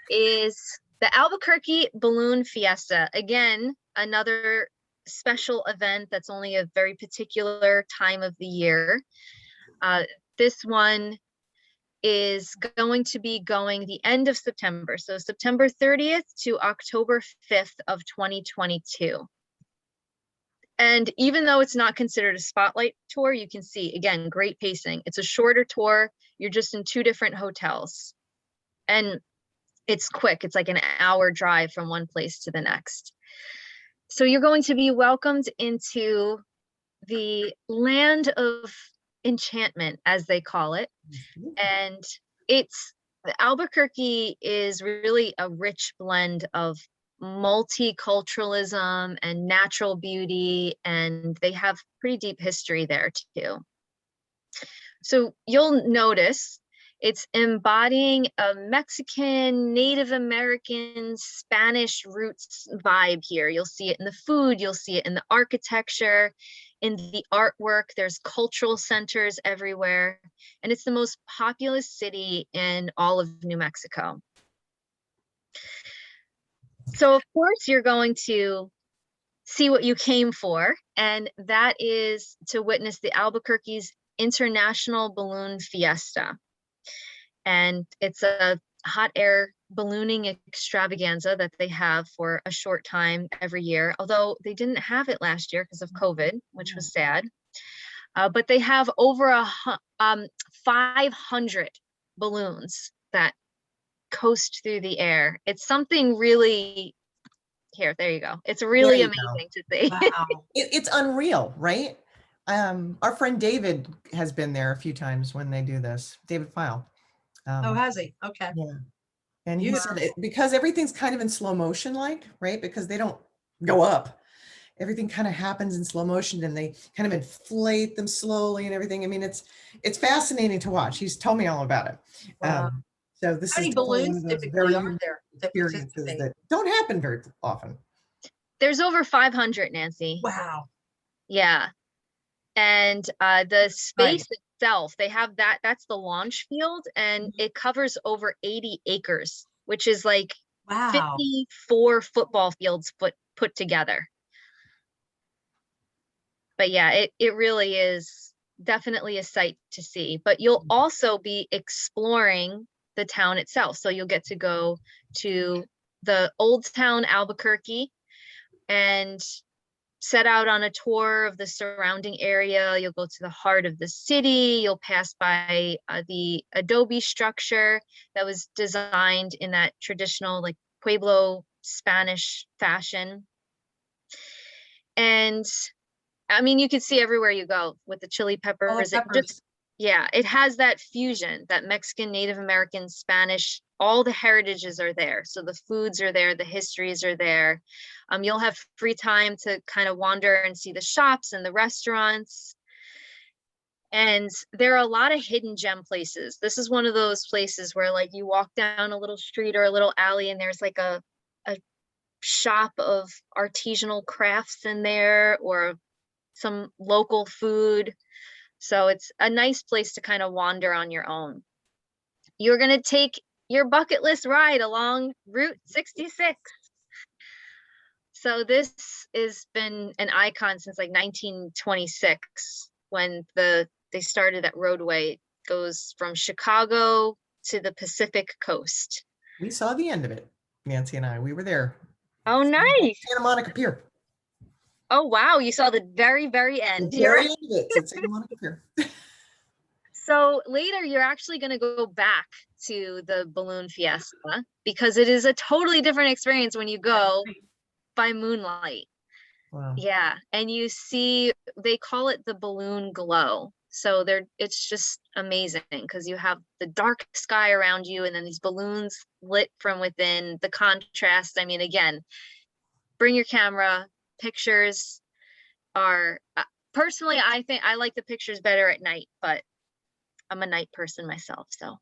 is the Albuquerque Balloon Fiesta. Again, another special event that's only a very particular time of the year. This one is going to be going the end of September. So September 30th to October 5th of 2022. And even though it's not considered a spotlight tour, you can see, again, great pacing. It's a shorter tour. You're just in 2 different hotels. And it's quick. It's like an hour drive from one place to the next. So you're going to be welcomed into the land of enchantment, as they call it. And Albuquerque is really a rich blend of multiculturalism and natural beauty, and they have pretty deep history there too. So you'll notice it's embodying a Mexican, Native American, Spanish roots vibe here. You'll see it in the food, you'll see it in the architecture, in the artwork. There's cultural centers everywhere, and it's the most populous city in all of New Mexico. So of course you're going to see what you came for, and that is to witness the Albuquerque's International Balloon Fiesta. And it's a hot air ballooning extravaganza that they have for a short time every year, although they didn't have it last year because of COVID, which was sad. But they have over 500 balloons that coast through the air. It's something really, there you go. It's really amazing to see. Wow. It's unreal, right? Our friend David has been there a few times when they do this. David File. Oh, has he? Okay. Yeah. And he said it, because everything's kind of in slow motion, like, right? Because they don't go up. Everything kind of happens in slow motion and they kind of inflate them slowly and everything. I mean, it's fascinating to watch. He's told me all about it. Wow. So this How is many definitely balloons one of those typically very are unique there that experiences participate? that don't happen very often. There's over 500, Nancy. Wow. Yeah. And the space Nice. itself, they have that's the launch field, and it covers over 80 acres, which is like Wow. 54 football fields put together. But yeah, it really is definitely a sight to see. But you'll also be exploring the town itself. So you'll get to go to the old town Albuquerque and set out on a tour of the surrounding area. You'll go to the heart of the city. You'll pass by the adobe structure that was designed in that traditional like Pueblo Spanish fashion. And I mean, you can see everywhere you go with the chili peppers. It just, yeah, it has that fusion, that Mexican, Native American, Spanish, all the heritages are there. So the foods are there, the histories are there. You'll have free time to kind of wander and see the shops and the restaurants. And there are a lot of hidden gem places. This is one of those places where like you walk down a little street or a little alley and there's like a shop of artisanal crafts in there, or some local food. So it's a nice place to kind of wander on your own. You're going to take your bucket list ride along Route 66. So this has been an icon since like 1926 when they started that roadway. It goes from Chicago to the Pacific coast. We saw the end of it, Nancy and I. We were there. Oh, nice. Santa Monica Pier. Oh, wow. You saw the very, very end. The very end of it. It's Santa Monica Pier. So later, you're actually going to go back to the Balloon Fiesta because it is a totally different experience when you go by moonlight. Wow. Yeah. And you see, they call it the balloon glow. So it's just amazing because you have the dark sky around you and then these balloons lit from within. The contrast, I mean, again, bring your camera. Pictures are, personally, I think I like the pictures better at night, but I'm a night person myself. So,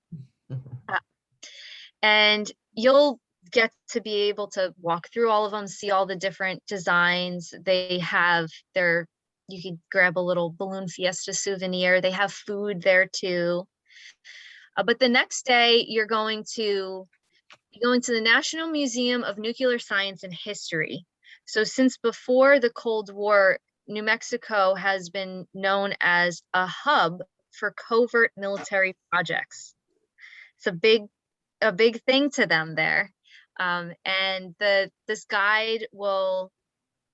and you'll get to be able to walk through all of them, see all the different designs. They have you can grab a little Balloon Fiesta souvenir. They have food there too. But the next day you're going to the National Museum of Nuclear Science and History. So since before the Cold War, New Mexico has been known as a hub for covert military projects. It's a big thing to them there. And this guide will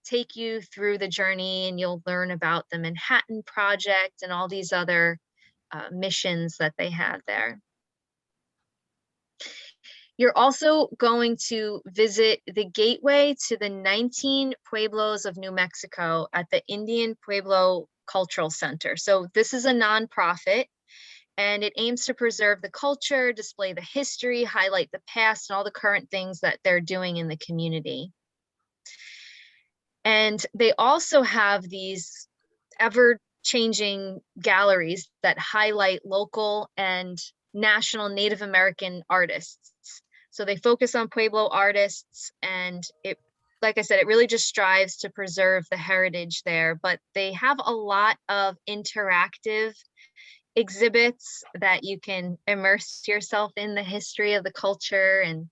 take you through the journey and you'll learn about the Manhattan Project and all these other missions that they have there. You're also going to visit the gateway to the 19 pueblos of New Mexico at the Indian Pueblo Cultural Center. So this is a nonprofit and it aims to preserve the culture, display the history, highlight the past and all the current things that they're doing in the community. And they also have these ever-changing galleries that highlight local and national Native American artists. So they focus on Pueblo artists, and it, like I said, it really just strives to preserve the heritage there, but they have a lot of interactive exhibits that you can immerse yourself in the history of the culture and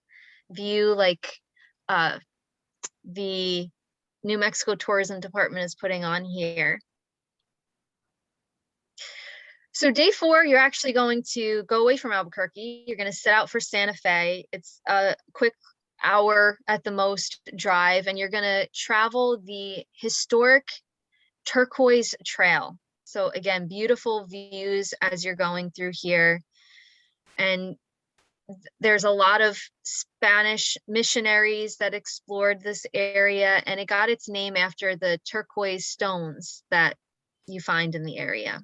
view, like the New Mexico Tourism Department is putting on here. So day 4, you're actually going to go away from Albuquerque. You're going to set out for Santa Fe. It's a quick hour at the most drive, and you're going to travel the historic Turquoise Trail. So again, beautiful views as you're going through here. And there's a lot of Spanish missionaries that explored this area, and it got its name after the turquoise stones that you find in the area.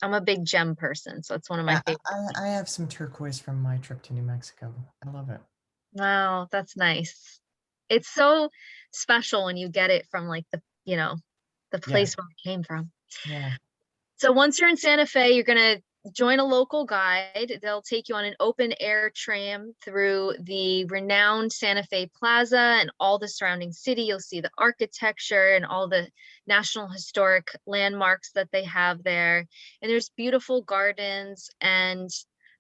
I'm a big gem person, so it's one of my favorites. I have some turquoise from my trip to New Mexico. I love it. Wow, that's nice. It's so special when you get it from like the place where it came from. Yeah. So once you're in Santa Fe, you're gonna join a local guide. They'll take you on an open air tram through the renowned Santa Fe Plaza and all the surrounding city. You'll see the architecture and all the National Historic landmarks that they have there. And there's beautiful gardens. And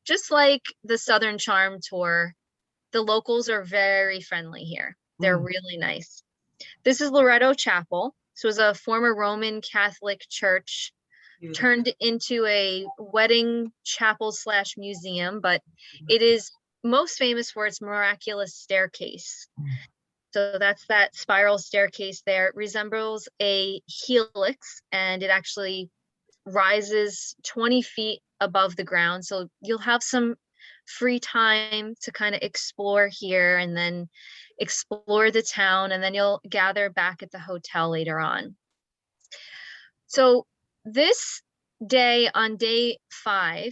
just like the Southern Charm tour, the locals are very friendly here. They're really nice. This is Loretto Chapel. So it was a former Roman Catholic church turned into a wedding chapel / museum, but it is most famous for its miraculous staircase. So that's that spiral staircase there. It resembles a helix, and it actually rises 20 feet above the ground. So you'll have some free time to kind of explore here and then explore the town, and then you'll gather back at the hotel later on. So this day, on day 5,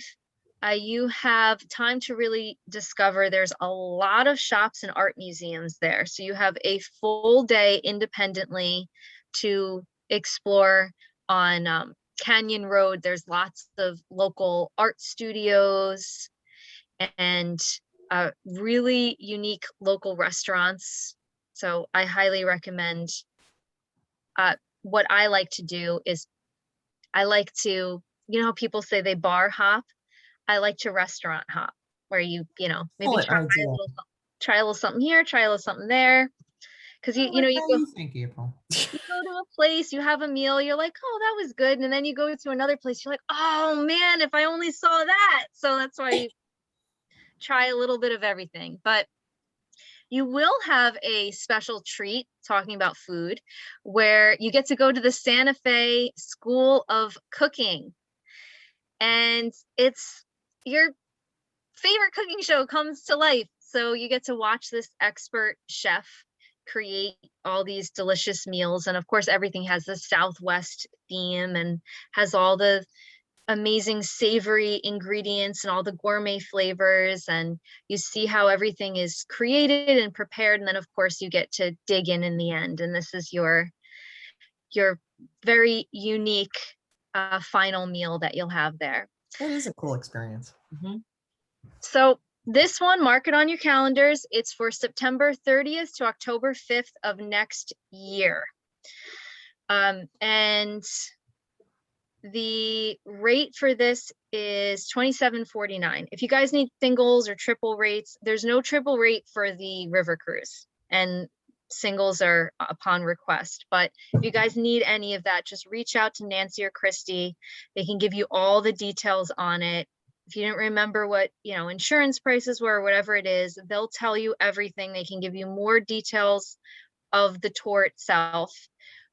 you have time to really discover. There's a lot of shops and art museums there. So you have a full day independently to explore on Canyon Road. There's lots of local art studios and really unique local restaurants. So I highly recommend. What I like to do is I like to, how people say they bar hop. I like to restaurant hop, where maybe try a little something here, try a little something there. Because you go, Thank you, April. You go to a place, you have a meal, you're like, oh, that was good. And then you go to another place, you're like, oh man, if I only saw that. So that's why you try a little bit of everything. But you will have a special treat, talking about food, where you get to go to the Santa Fe School of Cooking. And it's your favorite cooking show comes to life. So you get to watch this expert chef create all these delicious meals. And of course, everything has the Southwest theme and has all the amazing savory ingredients and all the gourmet flavors, and you see how everything is created and prepared, and then of course you get to dig in the end, and this is your very unique final meal that you'll have there. That is a cool experience. So this one, mark it on your calendars. It's for September 30th to October 5th of next year. And the rate for this is $27.49. If you guys need singles or triple rates, there's no triple rate for the river cruise, and singles are upon request. But if you guys need any of that, just reach out to Nancy or Christy. They can give you all the details on it. If you didn't remember what, insurance prices were or whatever it is, they'll tell you everything. They can give you more details of the tour itself.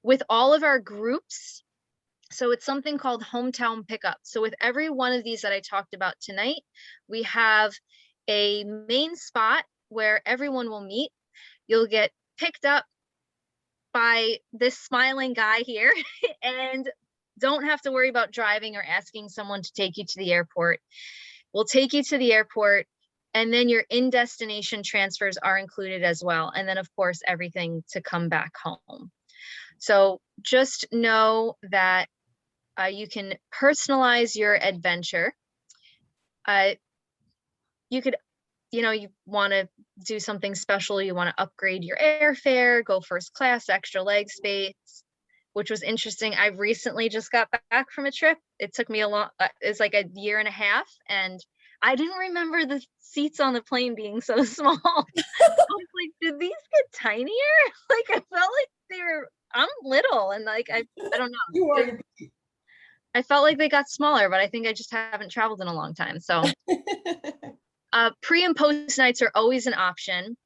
With all of our groups, so it's something called hometown pickup. So with every one of these that I talked about tonight, we have a main spot where everyone will meet. You'll get picked up by this smiling guy here and don't have to worry about driving or asking someone to take you to the airport. We'll take you to the airport, and then your in-destination transfers are included as well. And then of course, everything to come back home. So just know that you can personalize your adventure. You could, you want to do something special. You want to upgrade your airfare, go first class, extra leg space, which was interesting. I recently just got back from a trip. It took me it's like a year and a half, and I didn't remember the seats on the plane being so small. I was like, did these get tinier? Like, I felt like I'm little, and like, I don't know. I felt like they got smaller, but I think I just haven't traveled in a long time. So pre and post nights are always an option.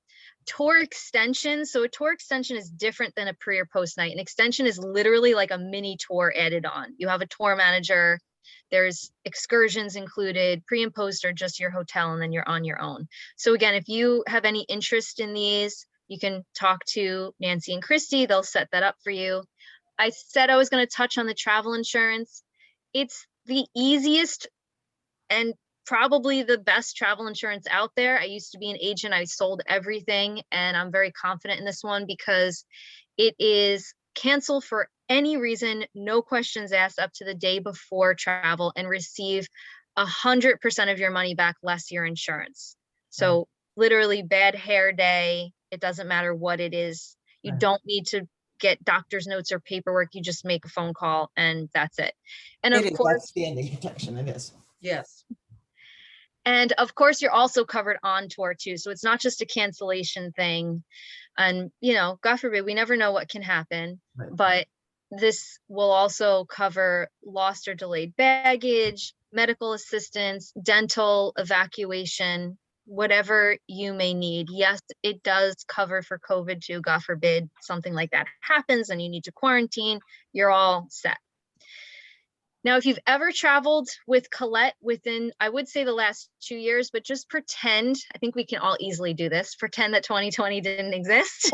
Tour extension. So a tour extension is different than a pre or post night. An extension is literally like a mini tour added on. You have a tour manager, there's excursions included. Pre and post are just your hotel, and then you're on your own. So again, if you have any interest in these, you can talk to Nancy and Christy. They'll set that up for you. I said I was going to touch on the travel insurance. It's the easiest and probably the best travel insurance out there. I used to be an agent. I sold everything, and I'm very confident in this one because it is cancel for any reason, no questions asked up to the day before travel, and receive 100% of your money back less your insurance. So literally bad hair day, it doesn't matter what it is. You Right. don't need to get doctor's notes or paperwork. You just make a phone call and that's it. And of It is course, outstanding protection. It is. Yes. and of course, you're also covered on tour too. So it's not just a cancellation thing. And, you know, God forbid, we never know what can happen, Right. but this will also cover lost or delayed baggage, medical assistance, dental evacuation, whatever you may need. Yes, it does cover for COVID too. God forbid something like that happens and you need to quarantine, you're all set. Now, if you've ever traveled with Collette within, I would say the last 2 years, but just pretend, I think we can all easily do this, pretend that 2020 didn't exist.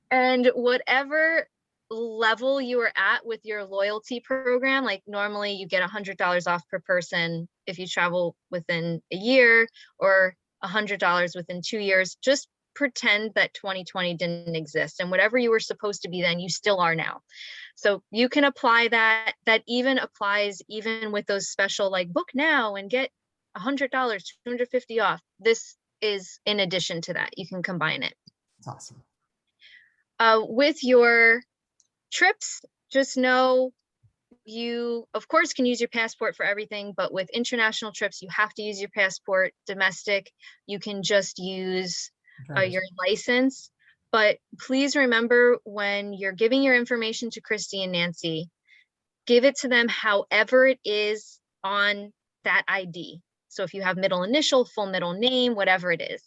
And whatever level you are at with your loyalty program, like normally you get $100 off per person if you travel within a year, or $100 within 2 years, just pretend that 2020 didn't exist, and whatever you were supposed to be then, you still are now. So you can apply that. That even applies even with those special, like, book now and get $100, $250 off. This is in addition to that. You can combine it. It's awesome. With your trips, just know you, of course, can use your passport for everything, but with international trips, you have to use your passport. Domestic, you can just use your license. But please remember, when you're giving your information to Christy and Nancy, give it to them however it is on that ID. So if you have middle initial, full middle name, whatever it is.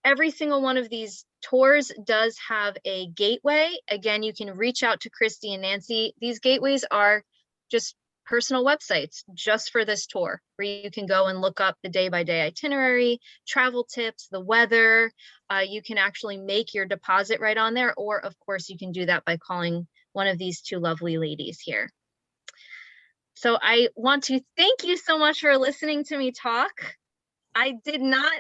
Every single one of these tours does have a gateway. Again, you can reach out to Christy and Nancy. These gateways are just personal websites just for this tour, where you can go and look up the day-by-day itinerary, travel tips, the weather. You can actually make your deposit right on there, or of course you can do that by calling one of these two lovely ladies here. So I want to thank you so much for listening to me talk. I did not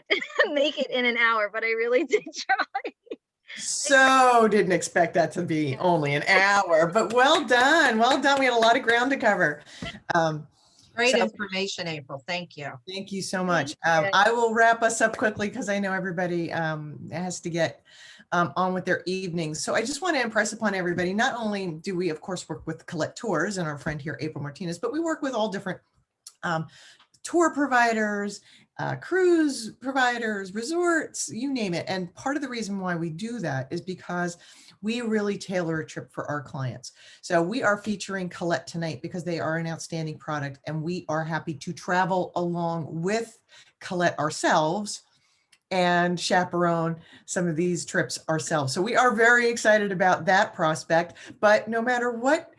make it in an hour, but I really did try. So didn't expect that to be only an hour, but well done. Well done. We had a lot of ground to cover. Great So- information, April. Thank you. Thank you so much. Thank you. I will wrap us up quickly because I know everybody has to get on with their evenings. So I just want to impress upon everybody, not only do we, of course, work with Collette Tours and our friend here, April Martinez, but we work with all different tour providers, cruise providers, resorts, you name it. And part of the reason why we do that is because we really tailor a trip for our clients. So we are featuring Collette tonight because they are an outstanding product, and we are happy to travel along with Collette ourselves and chaperone some of these trips ourselves. So we are very excited about that prospect. But no matter what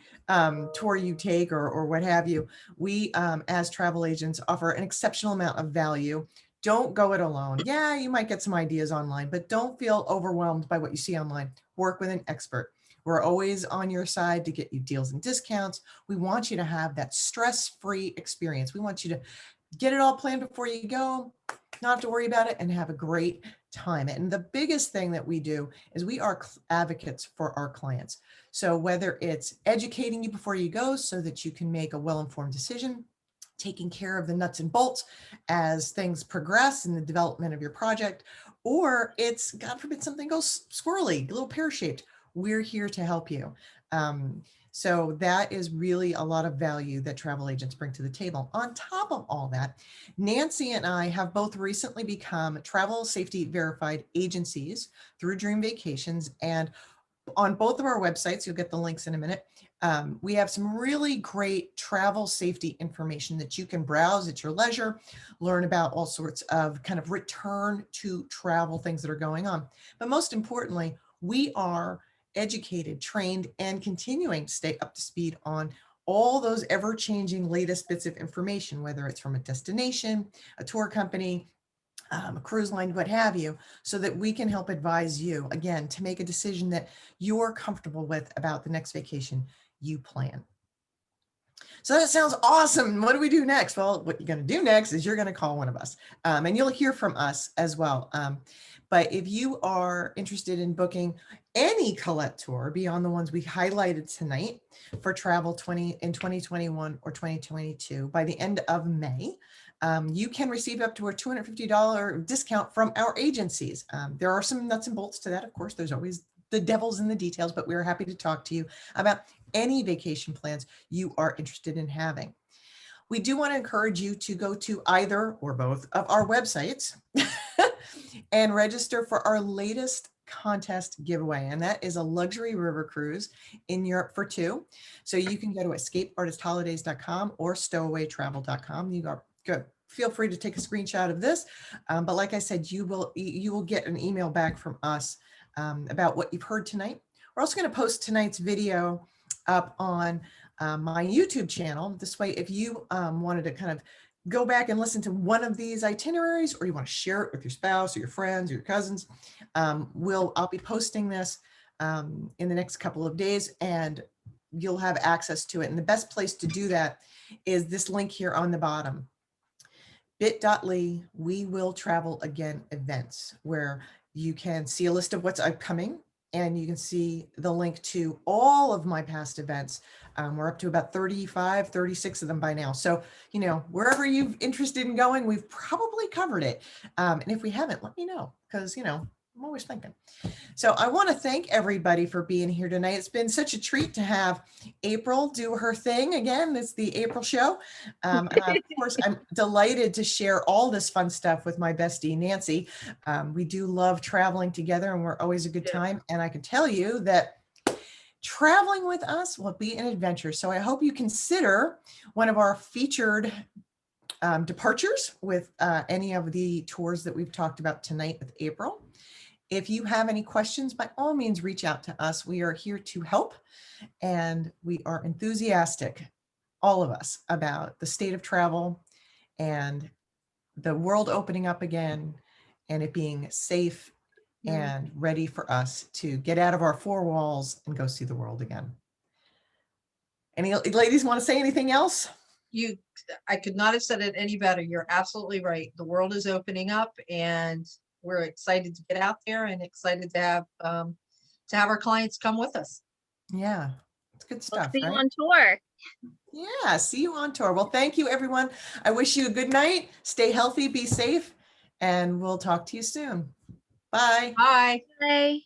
tour you take or what have you, we as travel agents offer an exceptional amount of value. Don't go it alone. Yeah, you might get some ideas online, but don't feel overwhelmed by what you see online. Work with an expert. We're always on your side to get you deals and discounts. We want you to have that stress-free experience. We want you to get it all planned before you go, not have to worry about it, and have a great time. And the biggest thing that we do is we are advocates for our clients. So whether it's educating you before you go so that you can make a well-informed decision, taking care of the nuts and bolts as things progress in the development of your project, or it's, God forbid, something goes squirrely, a little pear-shaped, we're here to help you. So that is really a lot of value that travel agents bring to the table. On top of all that, Nancy and I have both recently become travel safety verified agencies through Dream Vacations. And on both of our websites, you'll get the links in a minute, we have some really great travel safety information that you can browse at your leisure, learn about all sorts of kind of return to travel things that are going on. But most importantly, we are educated, trained, and continuing to stay up to speed on all those ever-changing latest bits of information, whether it's from a destination, a tour company, a cruise line, what have you, so that we can help advise you, again, to make a decision that you're comfortable with about the next vacation you plan. So that sounds awesome. What do we do next? Well, what you're going to do next is you're going to call one of us, and you'll hear from us as well. But if you are interested in booking any Collette tour beyond the ones we highlighted tonight for travel in 2021 or 2022, by the end of May, you can receive up to a $250 discount from our agencies. There are some nuts and bolts to that. Of course, there's always the devil's in the details, but we're happy to talk to you about any vacation plans you are interested in having. We do want to encourage you to go to either or both of our websites and register for our latest contest giveaway. And that is a luxury river cruise in Europe for two. So you can go to escapeartistholidays.com or stowawaytravel.com. Feel free to take a screenshot of this. But like I said, you will get an email back from us about what you've heard tonight. We're also going to post tonight's video up on my YouTube channel. This way, if you wanted to kind of go back and listen to one of these itineraries, or you want to share it with your spouse or your friends or your cousins, I'll be posting this in the next couple of days, and you'll have access to it. And the best place to do that is this link here on the bottom, bit.ly We Will Travel Again events, where you can see a list of what's upcoming, and you can see the link to all of my past events. We're up to about 35, 36 of them by now. So, wherever you're interested in going, we've probably covered it. And if we haven't, let me know, because, I'm always thinking. So I want to thank everybody for being here tonight. It's been such a treat to have April do her thing again. It's the April show. And of course, I'm delighted to share all this fun stuff with my bestie, Nancy. We do love traveling together, and we're always a good time. And I can tell you that traveling with us will be an adventure. So I hope you consider one of our featured departures with any of the tours that we've talked about tonight with April. If you have any questions, by all means, reach out to us. We are here to help, and we are enthusiastic, all of us, about the state of travel and the world opening up again, and it being safe and ready for us to get out of our four walls and go see the world again. Any ladies want to say anything else? I could not have said it any better. You're absolutely right. The world is opening up, and we're excited to get out there and excited to have our clients come with us. Yeah, it's good stuff. We'll see right? you on tour. Yeah, see you on tour. Well, thank you, everyone. I wish you a good night. Stay healthy, be safe, and we'll talk to you soon. Bye. Bye. Bye.